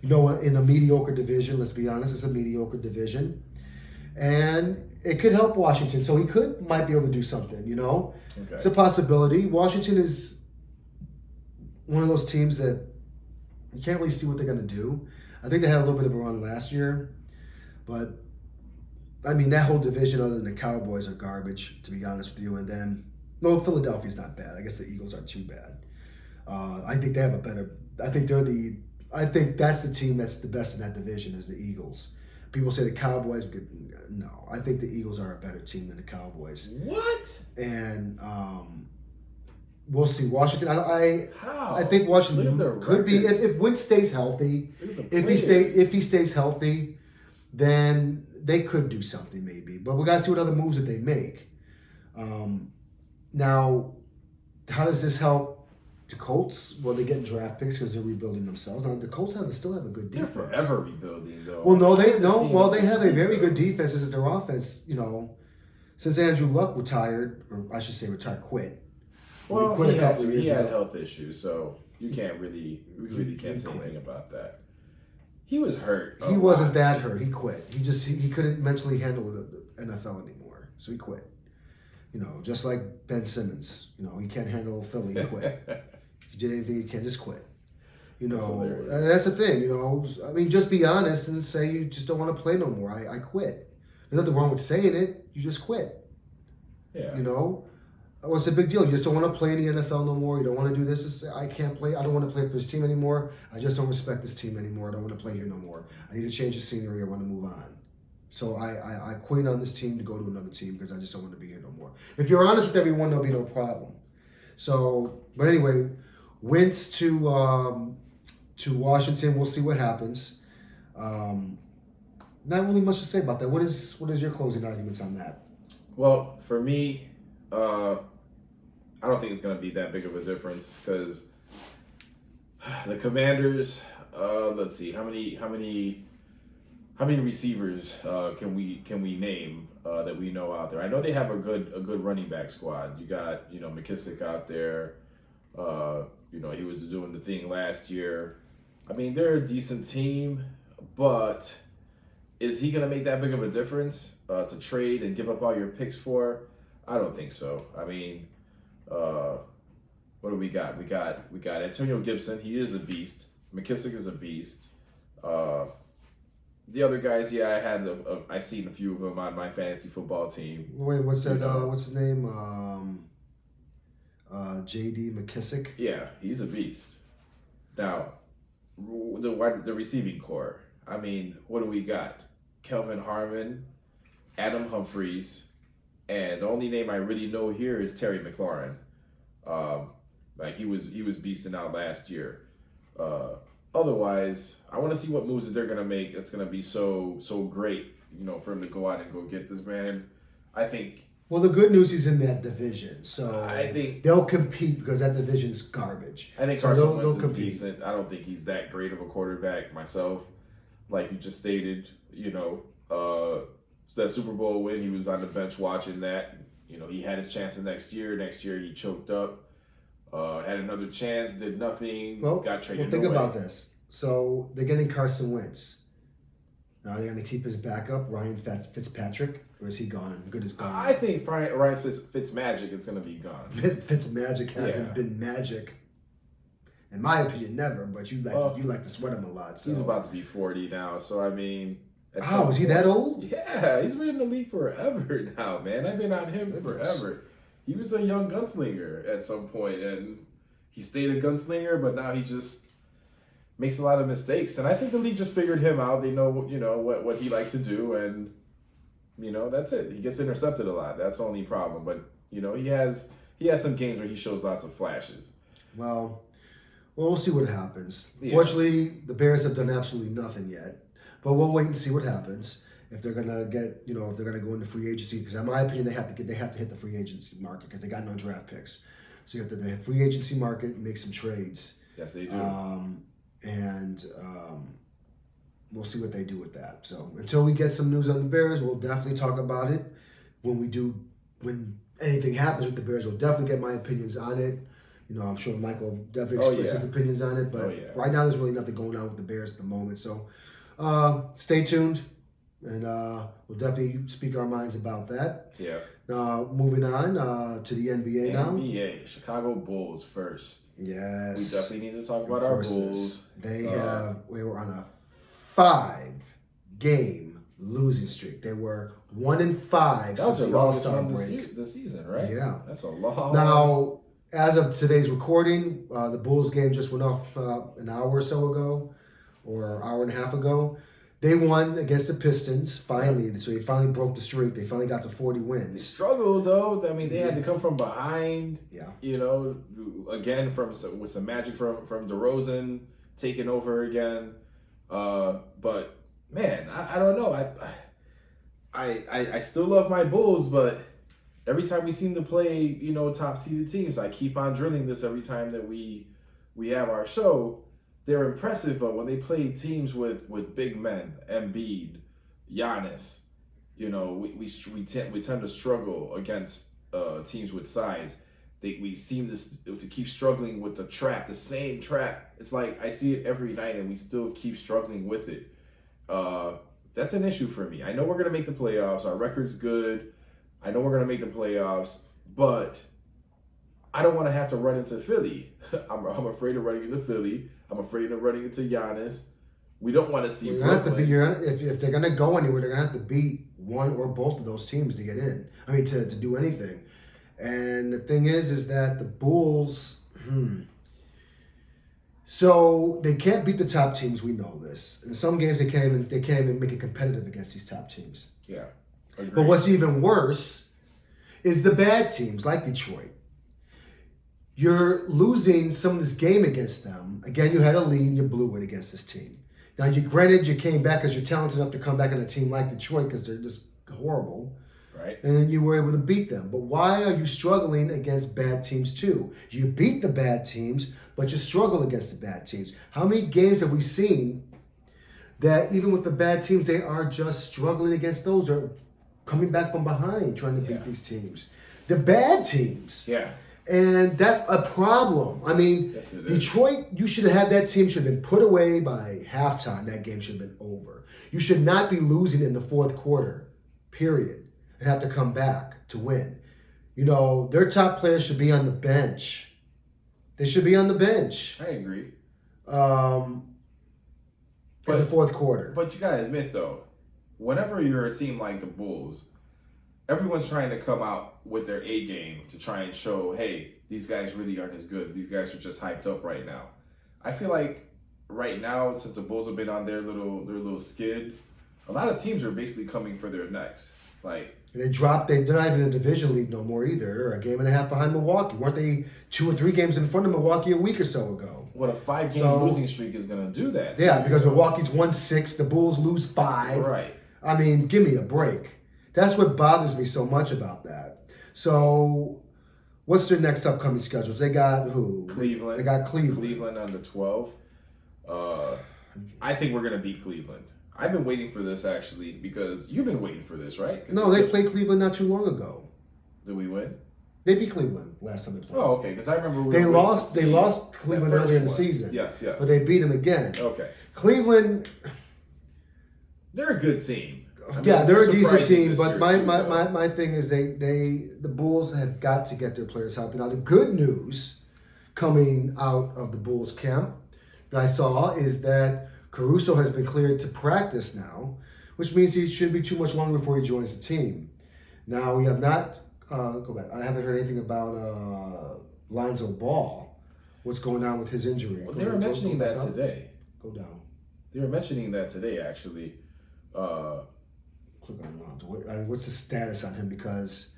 You know, in a mediocre division, let's be honest, it's a mediocre division. and it could help Washington. So he might be able to do something. You know, Okay. it's a possibility. Washington is one of those teams that you can't really see what they're going to do. I think they had a little bit of a run last year, but I mean that whole division, other than the Cowboys, are garbage, to be honest with you. And then, no, Philadelphia's not bad. I guess the Eagles aren't too bad. I think they have a better. I think I think that's the team that's the best in that division is the Eagles. People say the Cowboys. No, I think the Eagles are a better team than the Cowboys. What? And we'll see. Washington. How? I think Washington Look at the could be records. if Wentz stays healthy. Look at the If he stays healthy, then they could do something maybe. But we got to see what other moves that they make. Now, how does this help the Colts? Well, they're getting draft picks because they're rebuilding themselves. Now the Colts still have a good defense. They're forever rebuilding, though. Well, no, they have a very good defense. This is their offense. You know, since Andrew Luck retired, or I should say quit. Well, quit he a couple of years had ago. health issues, so you can't really can't say anything about that. He was hurt. He wasn't that hurt. He quit. He couldn't mentally handle the NFL anymore, so he quit. You know, just like Ben Simmons. You know, he can't handle Philly. He quit. He did anything he can, just quit. You know, that's the thing. You know, I mean, just be honest and say you just don't want to play no more. I quit. There's nothing wrong with saying it. You just quit. Yeah. You know, what's the big deal? You just don't want to play in the NFL no more. You don't want to do this. Just say, I can't play. I don't want to play for this team anymore. I just don't respect this team anymore. I don't want to play here no more. I need to change the scenery. I want to move on. So I quit on this team to go to another team because I just don't want to be here no more. If you're honest with everyone, there'll be no problem. So, but anyway, Wentz to Washington. We'll see what happens. Not really much to say about that. What is your closing arguments on that? Well, for me, I don't think it's going to be that big of a difference because the Commanders. Let's see, how many receivers can we name that we know out there? I know they have a good running back squad. You got McKissick out there. He was doing the thing last year. I mean, they're a decent team, but is he gonna make that big of a difference to trade and give up all your picks for? I don't think so. I mean, what do we got? We got Antonio Gibson. He is a beast. McKissick is a beast. The other guys, I've seen a few of them on my fantasy football team. Wait, what's that? What's his name? J.D. McKissick. Yeah, he's a beast. Now, the receiving core. I mean, what do we got? Kelvin Harmon, Adam Humphries, and the only name I really know here is Terry McLaurin. He was beasting out last year. Otherwise, I want to see what moves that they're gonna make. That's gonna be so great, for him to go out and go get this man. I think. Well, the good news is in that division, so I think they'll compete because that division is garbage. I think so Carson Wentz is decent. I don't think he's that great of a quarterback myself. Like you just stated, so that Super Bowl win, he was on the bench watching that. He had his chance next year. Next year, he choked up. Had another chance, did nothing, got traded think away. about this. So they're getting Carson Wentz. Now, are they going to keep his backup, Ryan Fitzpatrick, or is he gone? Good as gone. I think Ryan Fitzmagic is going to be gone. Fitzmagic hasn't been magic, in my opinion, never. But you like to sweat him a lot. So. He's about to be 40 now, so I mean. Oh, is he that old? Yeah, he's been in the league forever now, man. I've been on him forever. He was a young gunslinger at some point, and he stayed a gunslinger, but now he just makes a lot of mistakes. And I think the league just figured him out. They know, what he likes to do, and that's it. He gets intercepted a lot. That's the only problem. But he has some games where he shows lots of flashes. Well, we'll see what happens. Yeah. Fortunately, the Bears have done absolutely nothing yet, but we'll wait and see what happens. If they're gonna get, if they're gonna go into free agency, because in my opinion, they have to hit the free agency market because they got no draft picks. So you have to the free agency market, make some trades. Yes, they do. And we'll see what they do with that. So until we get some news on the Bears, we'll definitely talk about it. When anything happens with the Bears, we'll definitely get my opinions on it. I'm sure Mike will definitely express his opinions on it. But right now, there's really nothing going on with the Bears at the moment. So stay tuned. and we'll definitely speak our minds about that. Yeah. Moving on to the NBA now. NBA, Chicago Bulls first. Yes. We definitely need to talk about our Bulls. They were on a 5-game losing streak. They were 1-5 since the All-Star break. The season, right? Yeah. That's a long. Now, as of today's recording, the Bulls game just went off an hour or so ago, or hour and a half ago. They won against the Pistons, finally. So they finally broke the streak. They finally got to 40 wins. They struggled, though. I mean, they had to come from behind. Yeah. You know, again, with some magic from DeRozan taking over again. But, man, I don't know. I still love my Bulls, but every time we seem to play, you know, top-seeded teams, I keep on drilling this every time that we have our show. They're impressive, but when they play teams with big men, Embiid, Giannis, you know, we tend to struggle against teams with size. We seem to keep struggling with the same trap. It's like I see it every night, and we still keep struggling with it. That's an issue for me. I know we're gonna make the playoffs. Our record's good. I know we're gonna make the playoffs, but I don't want to have to run into Philly. I'm afraid of running into Philly. I'm afraid of running into Giannis. We don't want to see Brooklyn. If they're going to go anywhere, they're going to have to beat one or both of those teams to get in. I mean, to do anything. And the thing is that the Bulls, so they can't beat the top teams. We know this. In some games, they can't even make it competitive against these top teams. Yeah. Agreed. But what's even worse is the bad teams like Detroit. You're losing some of this game against them. Again, you had a lead and you blew it against this team. Now, granted, you came back because you're talented enough to come back on a team like Detroit because they're just horrible. Right. And then you were able to beat them. But why are you struggling against bad teams too? You beat the bad teams, but you struggle against the bad teams. How many games have we seen that even with the bad teams, they are just struggling against those or coming back from behind trying to beat these teams? The bad teams. Yeah. And that's a problem. I mean, yes, Detroit, you should have had that team should have been put away by halftime. That game should have been over. You should not be losing in the fourth quarter, period, and have to come back to win. You know, their top players should be on the bench. They should be on the bench. I agree. In the fourth quarter. But you got to admit, though, whenever you're a team like the Bulls, everyone's trying to come out with their A game to try and show, hey, these guys really aren't as good. These guys are just hyped up right now. I feel like right now, since the Bulls have been on their little skid, a lot of teams are basically coming for their necks. Like they're not even in a division lead no more either. They're a game and a half behind Milwaukee. Weren't they 2 or 3 games in front of Milwaukee a week or so ago? What a 5-game losing streak is going to do that. Yeah, because Milwaukee's won 6, the Bulls lose 5. Right. I mean, give me a break. That's what bothers me so much about that. So, what's their next upcoming schedules? They got who? Cleveland. They got Cleveland. Cleveland under 12. I think we're going to beat Cleveland. I've been waiting for this, actually, because you've been waiting for this, right? No, they played Cleveland not too long ago. Did we win? They beat Cleveland last time they played. Oh, okay, because I remember they lost Cleveland earlier in the season. Yes. But they beat them again. Okay. Cleveland... They're a good team. I mean, they're a decent team, but my thing is the Bulls have got to get their players healthy. Now the good news coming out of the Bulls camp that I saw is that Caruso has been cleared to practice now, which means he shouldn't be too much longer before he joins the team. Now we have not go back. I haven't heard anything about Lonzo Ball. What's going on with his injury? Well, they were mentioning that today. Go down. They were mentioning that today, actually. Click on Lonzo. What's the status on him? Because,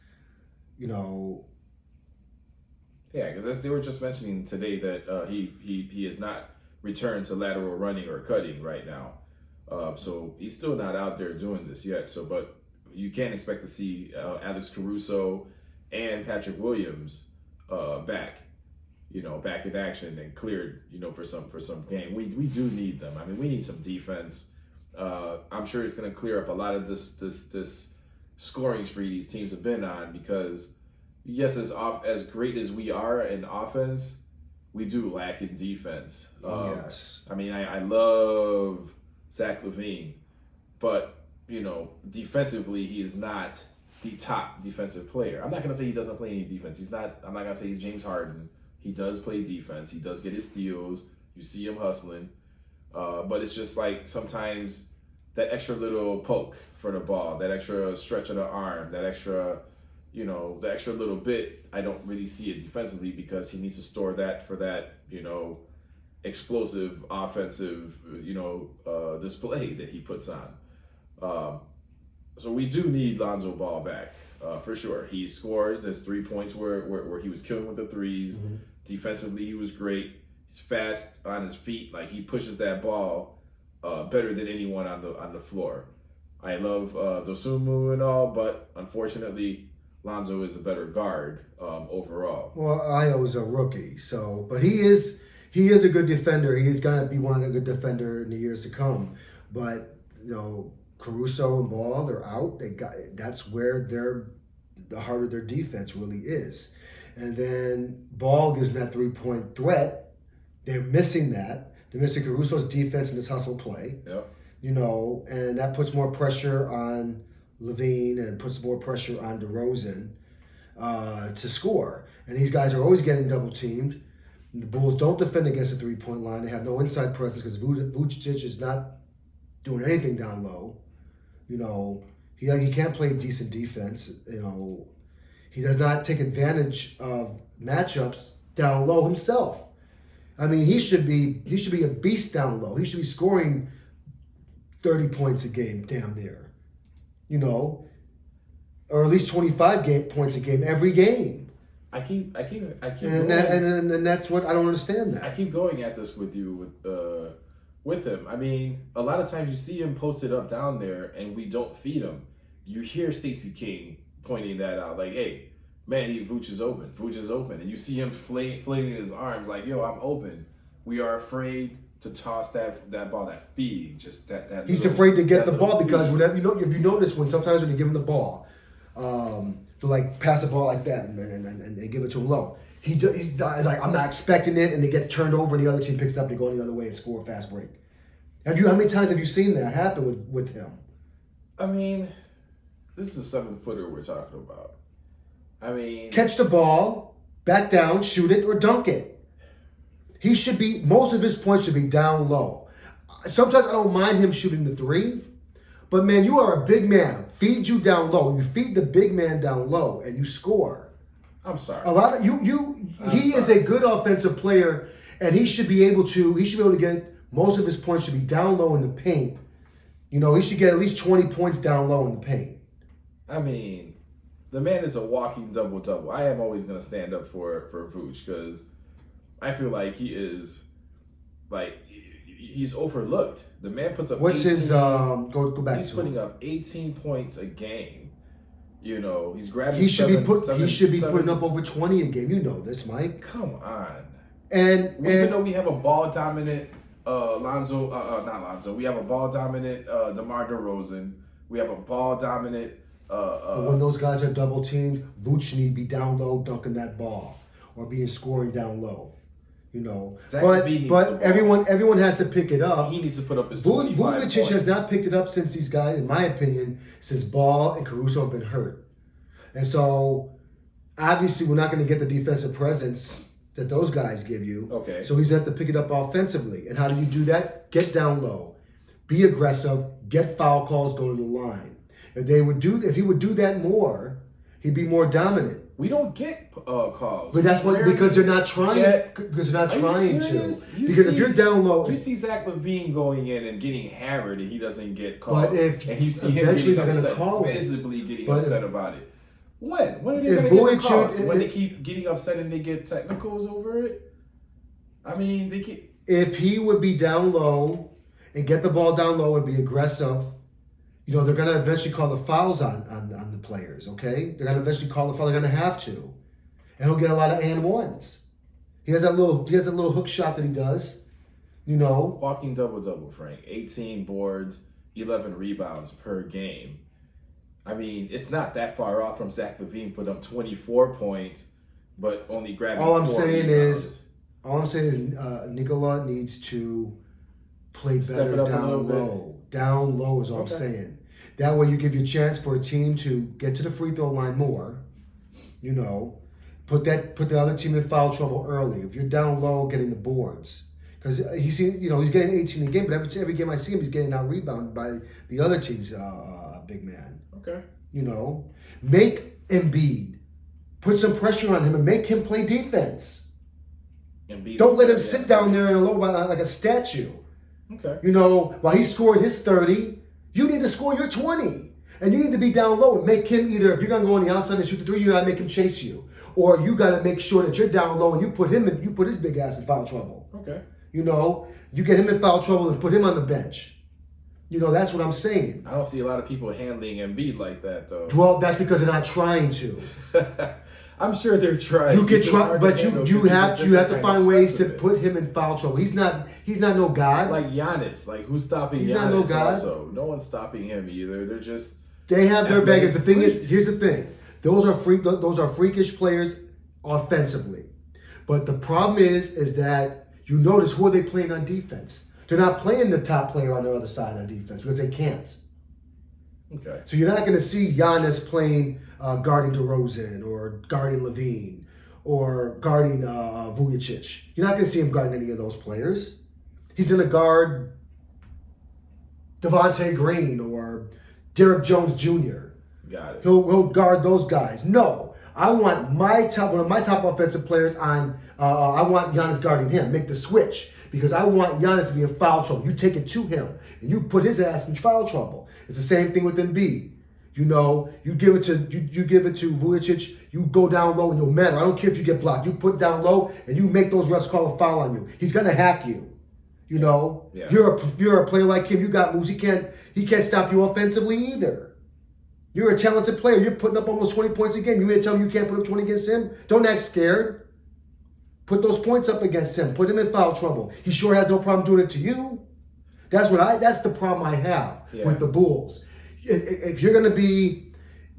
you know. Yeah, because they were just mentioning today that he has not returned to lateral running or cutting right now. So he's still not out there doing this yet. So, but you can't expect to see Alex Caruso and Patrick Williams back in action and cleared, for some game. We do need them. I mean, we need some defense. I'm sure it's going to clear up a lot of this scoring spree these teams have been on, because yes, as great as we are in offense, we do lack in defense. Yes. I mean, I love Zach LaVine, but defensively, he is not the top defensive player. I'm not going to say he doesn't play any defense. He's not. I'm not going to say he's James Harden. He does play defense. He does get his steals. You see him hustling. But it's just like sometimes that extra little poke for the ball, that extra stretch of the arm, that extra, the extra little bit, I don't really see it defensively because he needs to store that for that, explosive offensive, display that he puts on. So we do need Lonzo Ball back, for sure. He scores. There's 3 points where he was killing with the threes. Mm-hmm. Defensively, he was great. He's fast on his feet. Like, he pushes that ball better than anyone on the floor. I love Dosunmu and all, but unfortunately, Lonzo is a better guard overall. Well, Ayo's a rookie, but he is a good defender. He's gonna be one of the good defender in the years to come. But Caruso and Ball, they're out. That's where the heart of their defense really is. And then Ball gives them that 3-point threat. They're missing that. They're missing Caruso's defense in this hustle play. Yep. And that puts more pressure on Levine and puts more pressure on DeRozan to score. And these guys are always getting double teamed. The Bulls don't defend against the 3-point line. They have no inside presence because Vucevic is not doing anything down low. He can't play decent defense. He does not take advantage of matchups down low himself. I mean, he should be a beast down low. He should be scoring 30 points a game, damn near. Or at least 25 points a game every game. I keep and that's what I don't understand. That I keep going at this with you with him. I mean, a lot of times you see him posted up down there, and we don't feed him. You hear Stacey King pointing that out, like, "Hey, man, Vooch is open. Vooch is open," and you see him flailing his arms, like, "Yo, I'm open." We are afraid to toss that ball, that feed, just that. He's afraid to get the ball because whenever if you notice sometimes when you give him the ball, to like pass the ball like that and give it to him low. He's like, I'm not expecting it, and it gets turned over, and the other team picks it up, they go the other way and score a fast break. How many times have you seen that happen with him? I mean, this is a 7-footer we're talking about. I mean, catch the ball, back down, shoot it, or dunk it. Most of his points should be down low. Sometimes I don't mind him shooting the 3, but man, you are a big man. Feed you down low. You feed the big man down low, and you score. I'm sorry. A lot of he is a good offensive player, and he should be able to get most of his points should be down low in the paint. He should get at least 20 points down low in the paint. I mean, the man is a walking double-double. I am always going to stand up for Vooch because I feel like he is, like, he's overlooked. The man puts up What's 18, his, go back he's to putting him. up 18 points a game. He's grabbing He should be putting up over 20 a game. You know this, Mike. Come on. Even though we have a ball-dominant not Lonzo. We have a ball-dominant DeMar DeRozan. We have a ball-dominant... when those guys are double-teamed, Vooch need to be down low dunking that ball or being scoring down low. But everyone has to pick it up. He needs to put up his 25 points. Vucevic has not picked it up since these guys, in my opinion, since Ball and Caruso have been hurt. And so, obviously, we're not going to get the defensive presence that those guys give you. Okay. So he's going to have to pick it up offensively. And how do you do that? Get down low. Be aggressive. Get foul calls. Go to the line. If he would do that more, he'd be more dominant. We don't get calls. But that's because they're not trying. Because they're not trying to. Because if you're down low, you see Zach LaVine going in and getting hammered, and he doesn't get calls. And you see him getting upset, visibly getting upset about it. When are they going to get the calls? When they keep getting upset and they get technicals over it? I mean, if he would be down low and get the ball down low and be aggressive. They're going to eventually call the fouls on the players, okay? They're going to eventually call the foul. They're going to have to. And he'll get a lot of and ones. He has that little hook shot that he does, Walking double-double, Frank. 18 boards, 11 rebounds per game. I mean, it's not that far off from Zach LaVine put up 24 points, but only grabbing 4 rebounds. All I'm saying is Nikola needs to play better down low. Down low is all I'm saying. That way you give you a chance for a team to get to the free throw line more. You know, put the other team in foul trouble early. If you're down low, getting the boards. Because he's getting 18 a game, but every game I see him, he's getting out rebounded by the other team's big man. Okay. You know, make Embiid, put some pressure on him and make him play defense. Embiid, don't let him sit down there in a low like a statue. Okay. You know, while he's scoring his 30, you need to score your 20. And you need to be down low and make him either, if you're going to go on the outside and shoot the three, you got to make him chase you. Or you got to make sure that you're down low and you put his big ass in foul trouble. Okay. You know, you get him in foul trouble and put him on the bench. You know, that's what I'm saying. I don't see a lot of people handling Embiid like that, though. Well, that's because they're not trying to. I'm sure they're trying. You can try, but you have to find ways to put him in foul trouble. He's not no god. Like Giannis, like who's stopping He's Giannis? Not no god. Also, no one's stopping him either. They're just they have their bag. The thing is, here's the thing: those are freakish players offensively, but the problem is that you notice who are they playing on defense? They're not playing the top player on the other side on defense because they can't. Okay. So you're not going to see Giannis playing guarding DeRozan or guarding Levine or guarding Vujacic. You're not going to see him guarding any of those players. He's going to guard Devontae Green or Derrick Jones Jr. Got it. He'll guard those guys. No, I want one of my top offensive players on. I want Giannis guarding him. Make the switch because I want Giannis to be in foul trouble. You take it to him and you put his ass in foul trouble. It's the same thing with Embiid. You know, you give it to Vujacic. You go down low and no matter. I don't care if you get blocked. You put down low and you make those refs call a foul on you. He's gonna hack you. You know, yeah. You're a player like him. You got moves. He can't stop you offensively either. You're a talented player. You're putting up almost 20 points a game. You mean to tell me you can't put up 20 against him? Don't act scared. Put those points up against him. Put him in foul trouble. He sure has no problem doing it to you. That's the problem I have with the Bulls. If you're going to be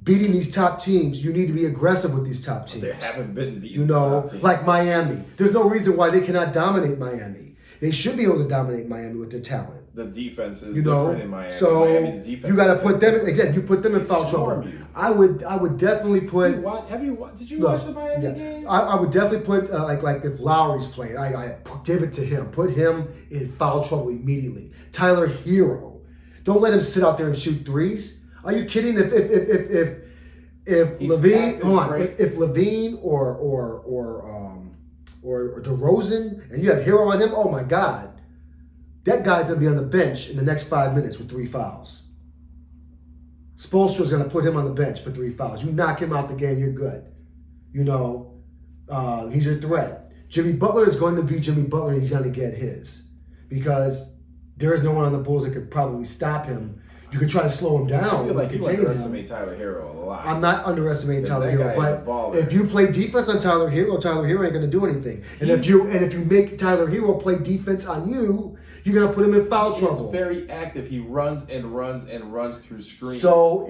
beating these top teams, you need to be aggressive with these top teams. They haven't been beating top teams. Like Miami. There's no reason why they cannot dominate Miami. They should be able to dominate Miami with their talent. The defense is different in Miami. So Miami's defense you got to put them again. You put them in foul trouble. I would definitely put. Did you watch the Miami game? I would definitely put like if Lowry's playing, I give it to him. Put him in foul trouble immediately. Tyler Hero, don't let him sit out there and shoot threes. Are you kidding? If Levine, hold on, if Levine or DeRozan and you have Hero on him, oh my God. That guy's going to be on the bench in the next 5 minutes with 3 fouls. Spoelstra's going to put him on the bench for 3 fouls. You knock him out the game, you're good. You know, he's your threat. Jimmy Butler is going to be Jimmy Butler, and he's going to get his. Because there is no one on the Bulls that could probably stop him. You could try to slow him down. I feel like you contain underestimate Tyler Hero a lot. I'm not underestimating Tyler Hero, but if you play defense on Tyler Hero ain't going to do anything. And if you make Tyler Hero play defense on you, you're going to put him in foul trouble. He's very active. He runs and runs and runs through screens. So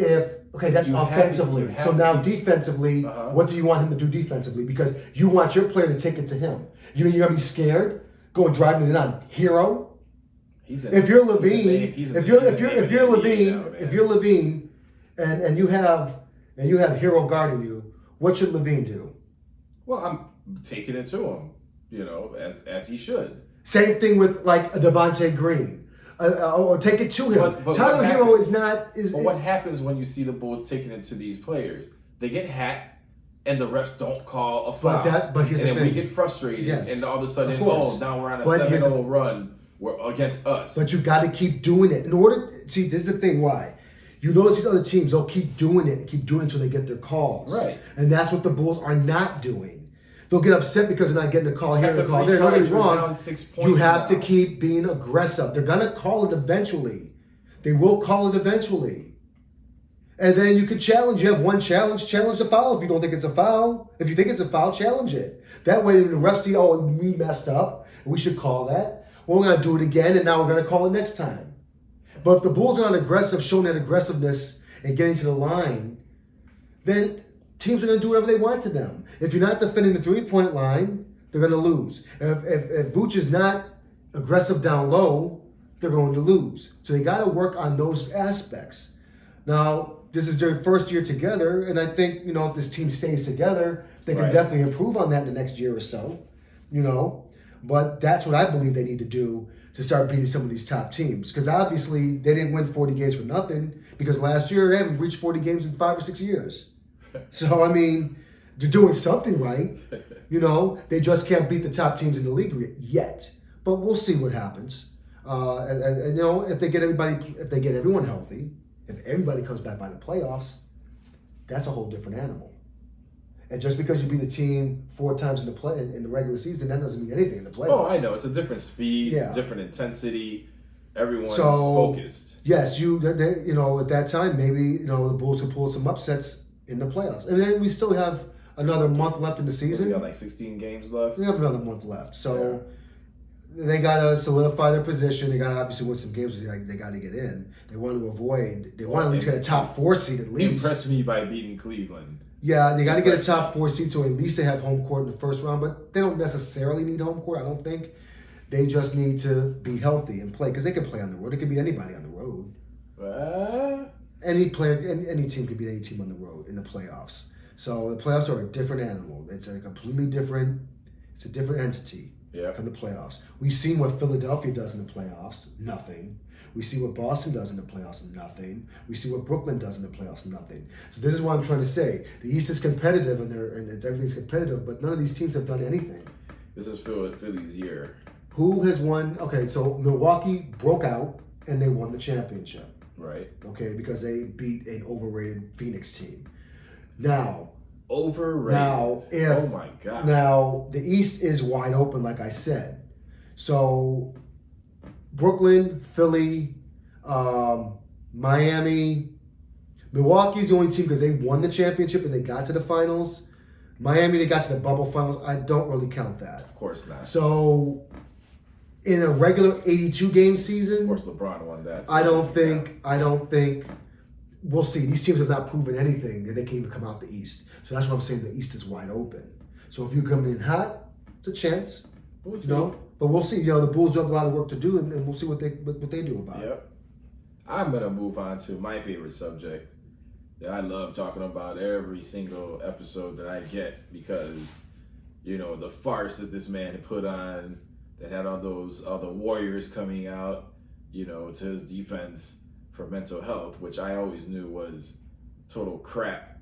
that's offensively. So now defensively, what do you want him to do defensively? Because you want your player to take it to him. You mean you're going to be scared? Go and drive him in on Hero? If you're Levine, and you have Hero guarding you, what should Levine do? Well, I'm taking it to him, you know, as he should. Same thing with like a Devontae Green, or take it to him. But Tyler Hero is not. But what happens when you see the Bulls taking it to these players? They get hacked, and the refs don't call a foul. But here's the thing. And then we get frustrated, and all of a sudden, now we're on a 7-0 run. Against us. But you got to keep doing it. This is the thing why. You notice these other teams, they'll keep doing it until they get their calls. Right. And that's what the Bulls are not doing. They'll get upset because they're not getting a call here and a call there. Don't get me wrong. You have to keep being aggressive. They're going to call it eventually. They will call it eventually. And then you can challenge. You have one challenge. Challenge the foul if you don't think it's a foul. If you think it's a foul, challenge it. That way the refs see, we messed up. We should call that. Well, we're going to do it again, and now we're going to call it next time. But if the Bulls are not aggressive, showing that aggressiveness and getting to the line, then teams are going to do whatever they want to them. If you're not defending the three-point line, they're going to lose. If Vooch is not aggressive down low, they're going to lose. So they got to work on those aspects. Now, this is their first year together, and I think, if this team stays together, they can Right. definitely improve on that in the next year or so, But that's what I believe they need to do to start beating some of these top teams. Because obviously, they didn't win 40 games for nothing, because last year they haven't reached 40 games in 5 or 6 years. So, I mean, they're doing something right. They just can't beat the top teams in the league yet. But we'll see what happens. And if they get everyone healthy, if everybody comes back by the playoffs, that's a whole different animal. And just because you beat a team 4 times in the regular season, that doesn't mean anything in the playoffs. Oh, I know. It's a different speed, different intensity. Everyone's So, focused. Yes, at that time, maybe, the Bulls could pull some upsets in the playoffs. And then we still have another month left in the season. We got like 16 games left. We have another month left. So they got to solidify their position. They got to obviously win some games. They got to get in. They want to at least get a top 4 seed at least. Impress me by beating Cleveland. Yeah, they got to get a top 4 seed, so at least they have home court in the first round. But they don't necessarily need home court, I don't think. They just need to be healthy and play, because they can play on the road. They can beat anybody on the road. Any team can beat any team on the road in the playoffs. So the playoffs are a different animal. It's a completely different. It's a different entity. Come the playoffs. We've seen what Philadelphia does in the playoffs. Nothing. We see what Boston does in the playoffs. Nothing. We see what Brooklyn does in the playoffs. Nothing. So this is what I'm trying to say. The East is competitive, and everything's competitive, but none of these teams have done anything. This is Philly's year. Who has won? Okay, so Milwaukee broke out and they won the championship. Right. Okay, because they beat an overrated Phoenix team. Now, overrated. Oh my God. Now the East is wide open, like I said. So Brooklyn, Philly, Miami, Milwaukee's the only team because they won the championship and they got to the finals. Miami, they got to the bubble finals. I don't really count that. Of course not. So in a regular 82 game season, of course LeBron won that. So I don't think we'll see. These teams have not proven anything that they can even come out the East. So that's what I'm saying. The East is wide open. So if you come in hot, it's a chance. We'll see. But we'll see. The Bulls have a lot of work to do, and we'll see what they do about it. Yep. I'm gonna move on to my favorite subject that I love talking about every single episode that I get, because the farce that this man had put on, that had all the Warriors coming out, to his defense for mental health, which I always knew was total crap.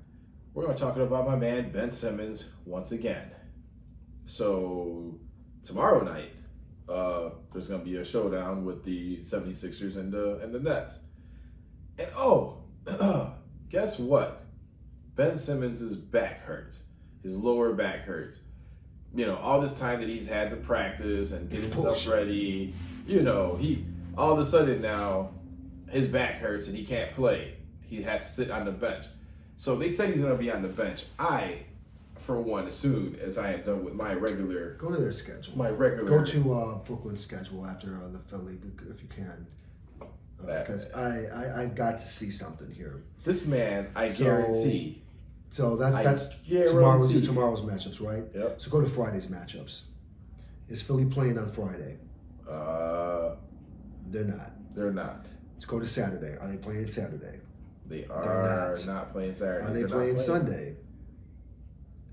We're going to talk about my man Ben Simmons once again. So tomorrow night, there's going to be a showdown with the 76ers and the Nets. And guess what? Ben Simmons' back hurts. His lower back hurts. All this time that he's had to practice and get himself ready, he all of a sudden now his back hurts and he can't play. He has to sit on the bench. So they said he's going to be on the bench. I, for one, as soon as I am done with my regular... Go to their schedule. Go to Brooklyn's schedule after the Philly, if you can. Because I got to see something here. This man, I guarantee... So that's tomorrow's matchups, right? Yep. So go to Friday's matchups. Is Philly playing on Friday? They're not. They're not. Let's go to Saturday. Are they playing Saturday? They are not playing Saturday. Are they playing Sunday?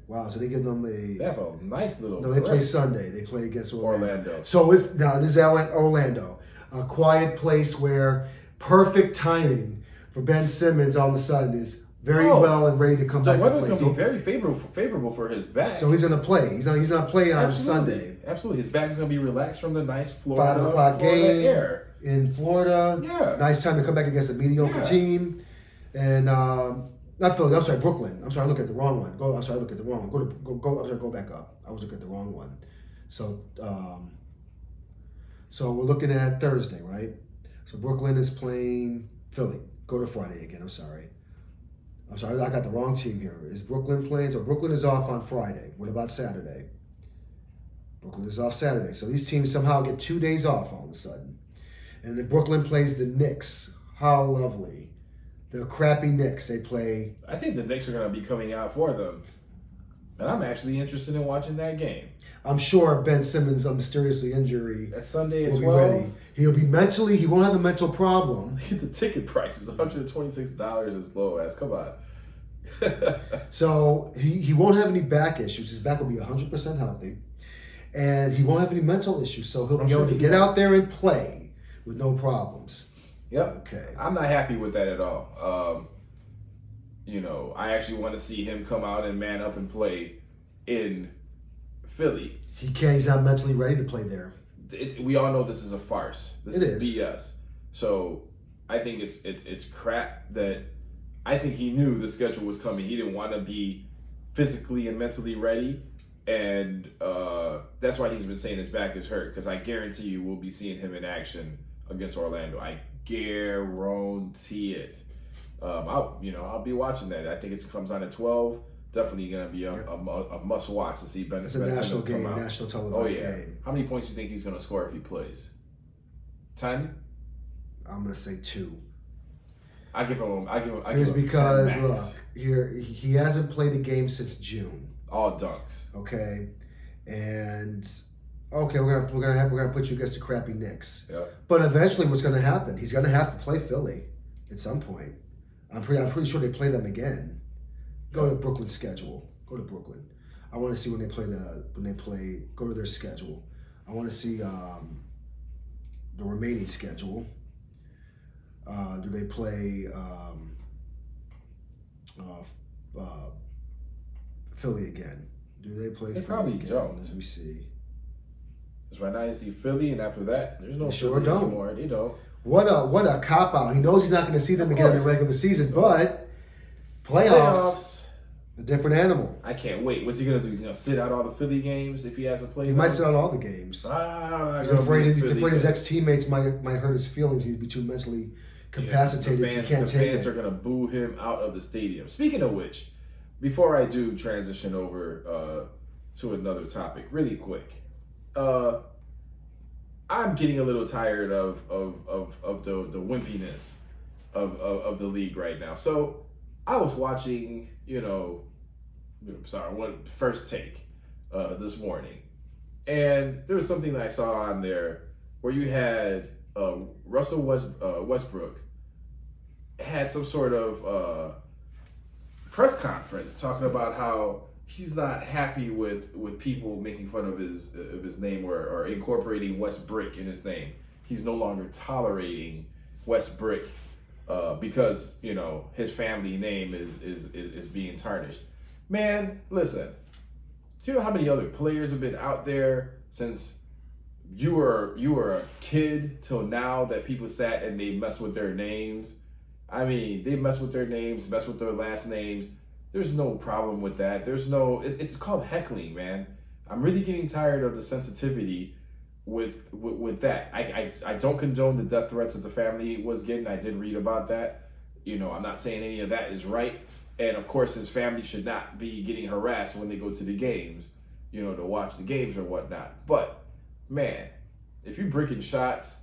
Wow, so they give them They have a nice little... No, they play Sunday. They play against Orlando. So this is Orlando. A quiet place where perfect timing for Ben Simmons all of a sudden is very well and ready to come back. The weather's going to be very favorable for his back. So he's going to play. He's not playing on Sunday. Absolutely. His back is going to be relaxed from the nice Florida 5 o'clock game air. In Florida. Yeah. Nice time to come back against a mediocre team. And not Philly. I'm sorry, Brooklyn. I'm sorry, I looked at the wrong one. Go back up. I was looking at the wrong one. So we're looking at Thursday, right? So Brooklyn is playing Philly. Go to Friday again. I'm sorry, I got the wrong team here. Is Brooklyn playing? So Brooklyn is off on Friday. What about Saturday? Brooklyn is off Saturday. So these teams somehow get 2 days off all of a sudden. And then Brooklyn plays the Knicks. How lovely. The crappy Knicks. They play... I think the Knicks are going to be coming out for them. And I'm actually interested in watching that game. I'm sure Ben Simmons' mysteriously injury That's Sunday at will be 12. ready. He'll be mentally. He won't have a mental problem. The ticket price is $126 as low as. Come on. So he won't have any back issues. His back will be 100% healthy, and he won't have any mental issues. So he'll be able to get out there and play with no problems. Yep. Okay. I'm not happy with that at all. I actually want to see him come out and man up and play in Philly. He can't. He's not mentally ready to play there. We all know this is a farce. This It is is. BS. So I think it's crap that I think he knew the schedule was coming. He didn't want to be physically and mentally ready, and that's why he's been saying his back is hurt. Because I guarantee you, we'll be seeing him in action against Orlando. I guarantee it. I'll be watching that. I think it comes on at 12. Definitely gonna be a must watch to see Ben. It's a national Simmons game, come out. national televised Oh yeah. game. How many points do you think he's gonna score if he plays? 10. I'm gonna say 2. I give him. It's because 10 max. look, he hasn't played a game since June. All dunks. Okay, and okay, we're gonna put you against the crappy Knicks. Yep. But eventually, what's gonna happen? He's gonna have to play Philly at some point. I'm pretty sure they play them again. Go to Brooklyn's schedule. Go to Brooklyn. I want to see when they play. Go to their schedule. I want to see the remaining schedule. Do they play Philly again? Do they play? They Philly probably again? don't. Let me see. Because right now you see Philly, and after that, there's no They sure Philly don't. anymore. They don't. What a cop out. He knows he's not going to see them Of again in the course. regular season, but playoffs, a different animal. I can't wait. What's he gonna do? He's gonna sit out all the Philly games if he has to play. He might sit out all the games. He's He's afraid his ex-teammates might hurt his feelings. He'd be too mentally incapacitated. The He can't take fans it. are gonna boo him out of the stadium. Speaking of which, before I do transition over to another topic, really quick, I'm getting a little tired of the wimpiness of the league right now. So I was watching, First Take this morning, and there was something that I saw on there where you had Russell Westbrook had some sort of press conference talking about how he's not happy with people making fun of his name or incorporating West Brick in his name. He's no longer tolerating West Brick because his family name is being tarnished. Man, listen. Do you know how many other players have been out there since you were a kid till now that people sat and they messed with their names? I mean, they mess with their names, mess with their last names. There's no problem with that. It's called heckling, man. I'm really getting tired of the sensitivity with that. I don't condone the death threats that the family was getting. I did read about that. I'm not saying any of that is right. And of course, his family should not be getting harassed when they go to the games, to watch the games or whatnot. But man, if you're breaking shots,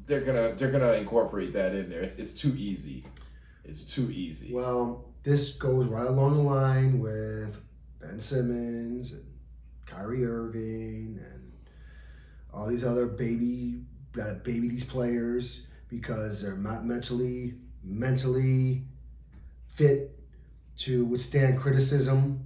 they're gonna incorporate that in there. It's too easy. It's too easy. Well, this goes right along the line with Ben Simmons and Kyrie Irving and all these other baby these players because they're not mentally fit to withstand criticism,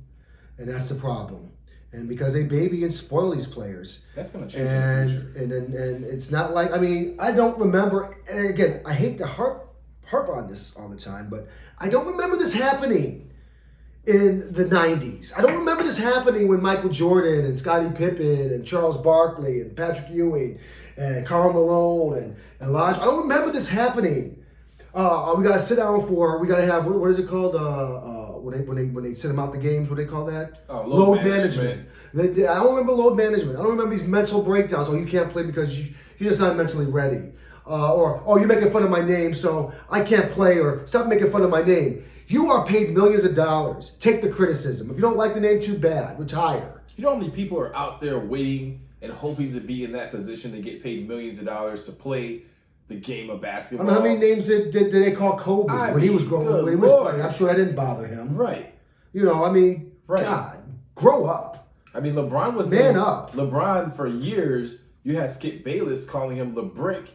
and that's the problem. And because they baby and spoil these players, that's gonna change in the future. And it's not like I don't remember. And again, I hate to harp on this all the time, but I don't remember this happening in the 90s. I don't remember this happening when Michael Jordan and Scottie Pippen and Charles Barkley and Patrick Ewing and Karl Malone and Elijah. I don't remember this happening. We got to sit down we got to have, what is it called? When they send them out the games, what do they call that? Load management. I don't remember load management. I don't remember these mental breakdowns. Oh, you can't play because you're just not mentally ready. You're making fun of my name, so I can't play, or stop making fun of my name. You are paid millions of dollars. Take the criticism. If you don't like the name, too bad. Retire. You know how many people are out there waiting and hoping to be in that position to get paid millions of dollars to play the game of basketball? I mean, how many names did they call Kobe when he was growing? When he was playing? I'm sure that didn't bother him. Right. I mean, Right. God, grow up. I mean, LeBron was Man up. LeBron for years. You had Skip Bayless calling him LeBrick.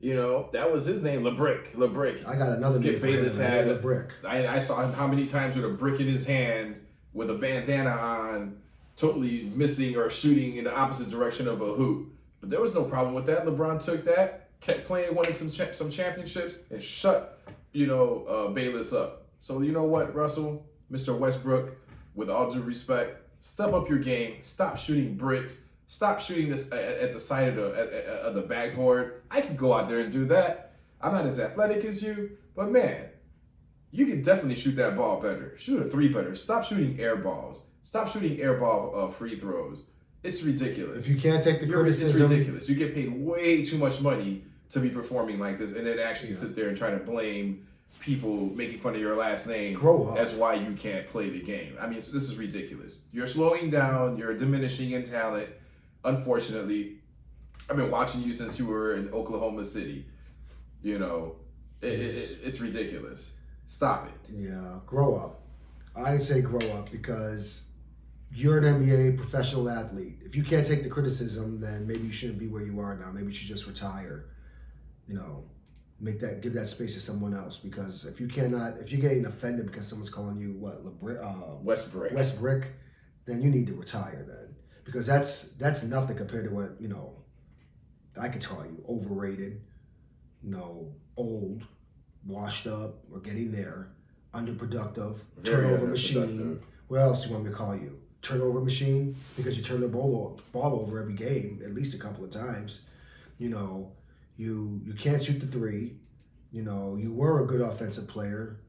You know, that was his name, LeBrick. I got another Skip name for Bayless him, had LeBrick. I saw him how many times with a brick in his hand with a bandana on, totally missing or shooting in the opposite direction of a hoop. But there was no problem with that. LeBron took that, kept playing, winning some championships, and shut Bayless up. So you know what, Russell, Mr. Westbrook, with all due respect, step up your game. Stop shooting bricks. Stop shooting this at the side of the backboard. I could go out there and do that. I'm not as athletic as you, but man, you can definitely shoot that ball better. Shoot a three better. Stop shooting air balls. Stop shooting air ball free throws. It's ridiculous. If you can't take the criticism, it's ridiculous. You get paid way too much money to be performing like this, and then actually sit there and try to blame people making fun of your last name as why you can't play the game. I mean, this is ridiculous. You're slowing down. You're diminishing in talent. Unfortunately, I've been watching you since you were in Oklahoma City. You know, it's ridiculous. Stop it. Yeah, grow up. I say grow up because you're an NBA professional athlete. If you can't take the criticism, then maybe you shouldn't be where you are now. Maybe you should just retire. You know, give that space to someone else. Because if you're getting offended because someone's calling you Westbrook, then you need to retire then. Because that's nothing compared to what, I could tell you, overrated, old, washed up, or getting there, underproductive, turnover machine. What else do you want me to call you? Turnover machine? Because you turn the ball over every game, at least a couple of times. You can't shoot the three. You were a good offensive player.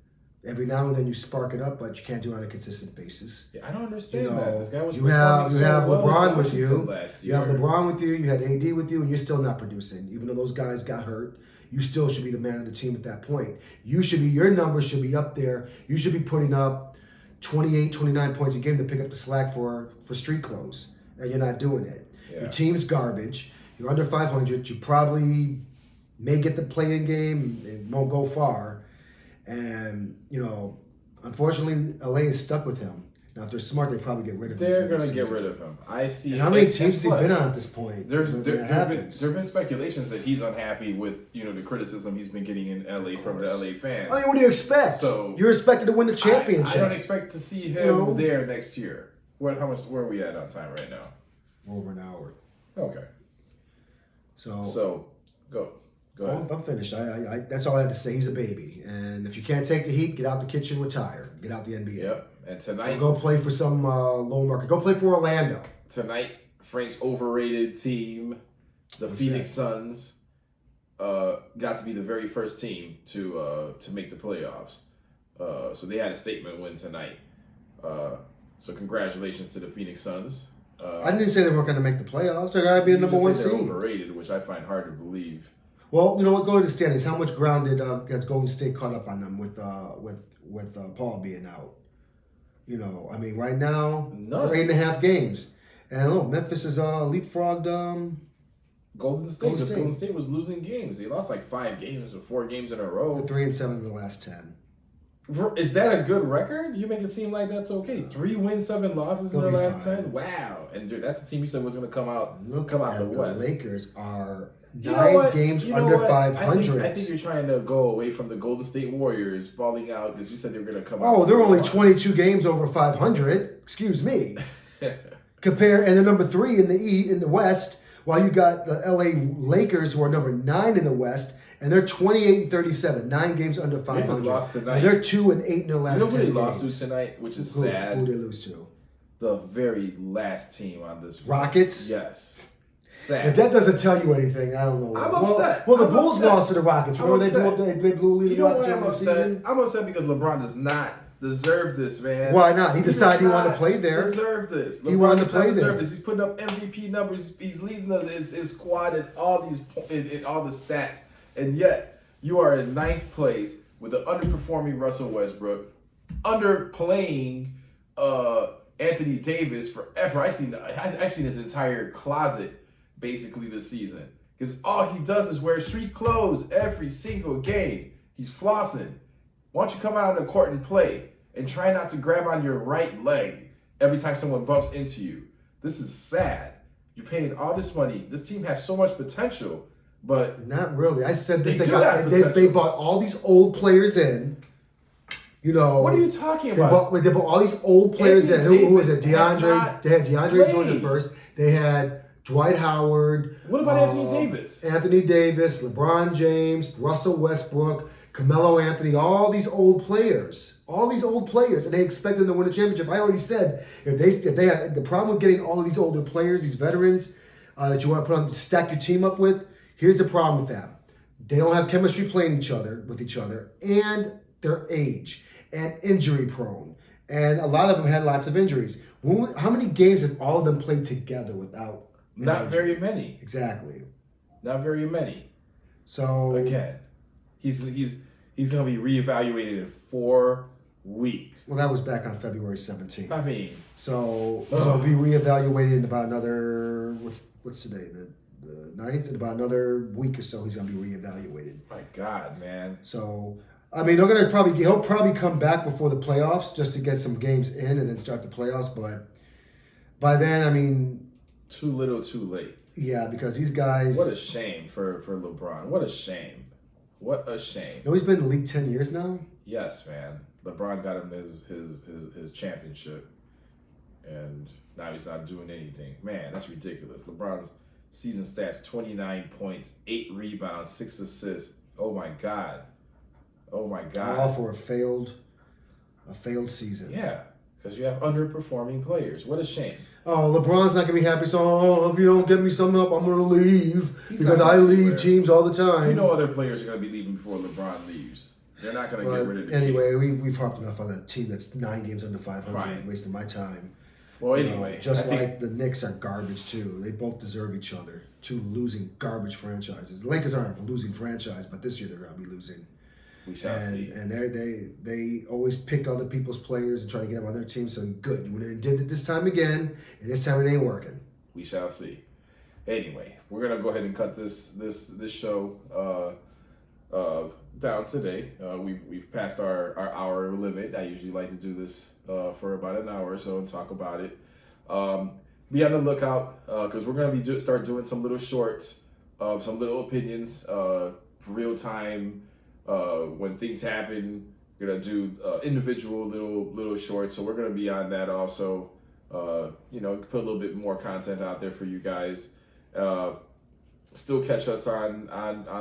Every now and then you spark it up, but you can't do it on a consistent basis. Yeah, I don't understand that. This guy was you have LeBron with you. Last year. You have LeBron with you. You had AD with you, and you're still not producing. Even though those guys got hurt, you still should be the man of the team at that point. Your numbers should be up there. You should be putting up 28, 29 points a game to pick up the slack for street clothes, and you're not doing it. Yeah. Your team's garbage. You're under 500. You probably may get the play-in game. It won't go far. And, unfortunately, LA is stuck with him. Now, if they're smart, they probably get rid of him. They're going to get rid of him. I see. And how many teams have been on at this point? There have been speculations that he's unhappy with, the criticism he's been getting in LA from the LA fans. I mean, what do you expect? So you're expected to win the championship. I don't expect to see him there next year. Where are we at on time right now? We're over an hour. Okay. So go. Well, I'm finished. I that's all I had to say. He's a baby, and if you can't take the heat, get out the kitchen, retire, get out the NBA. Yep. And tonight, go play for some low market. Go play for Orlando tonight. Frank's overrated team, the Phoenix Suns, got to be the very first team to make the playoffs. So they had a statement win tonight. So congratulations to the Phoenix Suns. I didn't say they weren't going to make the playoffs. They're going to be the number one seed. They're overrated, which I find hard to believe. Well, you know what? Go to the standings. How much ground has Golden State caught up on them with Paul being out? I mean, right now they're 8.5 games, and Memphis is leapfrogged. Golden State. Golden State was losing games. They lost like 5 games or 4 games in a row. 3-7 in the last 10. Is that a good record? You make it seem like that's okay. 3 wins, 7 losses in the last 10. Wow! And that's the team you said was going to come out the West. The Lakers are 9 games under 500. I think you're trying to go away from the Golden State Warriors falling out because you said they were going to come out. Oh, they're only 22 games over 500. Excuse me. And they're number 3 in the West, while you got the LA Lakers who are number 9 in the West. And they're 28-37, 9 games under 500. They just lost tonight. And they're 2-8 in their last 10 games. You know who they lost to tonight, which is sad? Who they lose to? The very last team on this Rockets? Yes. Sad. If that doesn't tell you anything, I don't know. I'm upset. Well, the Bulls lost to the Rockets. Remember they blew a lead in the Rockets I'm upset. I'm upset because LeBron does not deserve this, man. Why not? He decided he wanted to play there. Deserve this. He wanted to play there. He's putting up MVP numbers. He's leading his squad in all the stats, and yet you are in 9th place with an underperforming Russell Westbrook, underplaying Anthony Davis forever. I've seen his entire closet basically this season because all he does is wear street clothes every single game. He's flossing. Why don't you come out on the court and play? and try not to grab on your right leg every time someone bumps into you. This is sad. You're paying all this money. This team has so much potential, but not really. I said this. They They bought all these old players in. You know, what are you talking about? They bought all these old players in. Who was it? DeAndre. They had DeAndre Jordan first. They had Dwight Howard. What about Anthony Davis? Anthony Davis, LeBron James, Russell Westbrook, Carmelo Anthony. All these old players. And they expected them to win a championship. I already said if they had the problem with getting all of these older players, these veterans that you want to put on stack your team up with. Here's the problem with them: they don't have chemistry playing with each other, and their age. And injury prone. And a lot of them had lots of injuries. How many games have all of them played together without? Not very many. Exactly. Not very many. So again, he's going to be reevaluated in 4 weeks. Well, that was back on February 17th. I mean, so it'll be reevaluated in about another what's today? The 9th. In about another week or so, he's going to be reevaluated. My God, man. So. I mean, he'll probably come back before the playoffs just to get some games in and then start the playoffs. But by then, I mean, too little, too late. Yeah, because these guys. What a shame for LeBron. What a shame. What a shame. You know, he's been in the league 10 years now. Yes, man. LeBron got him his championship, and now he's not doing anything. Man, that's ridiculous. LeBron's season stats: 29 points, 8 rebounds, 6 assists. Oh my God. Oh my God! All for a failed season. Yeah, because you have underperforming players. What a shame. Oh, LeBron's not gonna be happy. So if you don't get me some help, I'm gonna leave because I leave teams all the time. You know, other players are gonna be leaving before LeBron leaves. They're not gonna get rid of the anyway. We've harped enough on that team that's 9 games under 500, Fine. wasting my time. Well, anyway, just like the Knicks are garbage too. They both deserve each other. 2 losing garbage franchises. The Lakers aren't a losing franchise, but this year they're gonna be losing. We shall see. And they always pick other people's players and try to get them on their team. So good, you went in and did it this time again, and this time it ain't working. We shall see. Anyway, we're gonna go ahead and cut this show down today. We've passed our hour limit. I usually like to do this for about an hour or so and talk about it. Be on the lookout because we're gonna start doing some little shorts, some little opinions, real time. When things happen, we're gonna do individual little shorts. So we're gonna be on that also. Put a little bit more content out there for you guys. Still catch us on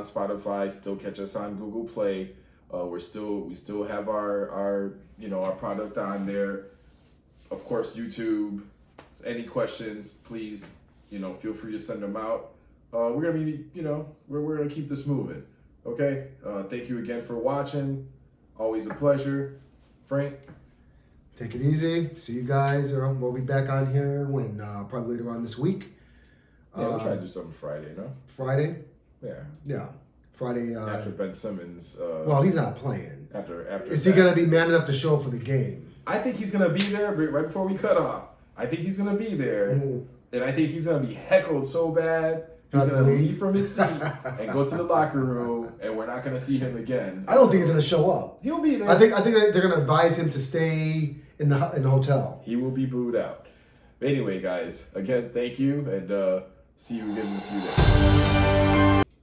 Spotify. Still catch us on Google Play. We still have our product on there. Of course, YouTube. Any questions, please, feel free to send them out. We're gonna be, we're gonna keep this moving. Okay. Thank you again for watching. Always a pleasure. Frank. Take it easy. See you guys. We'll be back on here when probably later on this week. Yeah, we'll try to do something Friday, no? Friday? Yeah. Friday. After Ben Simmons. Well, he's not playing. After. Is he gonna be man enough to show up for the game? I think he's gonna be there right before we cut off. I think he's gonna be there, and I think he's gonna be heckled so bad. He's going to leave from his seat and go to the locker room, and we're not going to see him again. I don't think he's going to show up. He'll be there. I think they're going to advise him to stay in the hotel. He will be booed out. Anyway, guys, again, thank you, and see you again in a few days.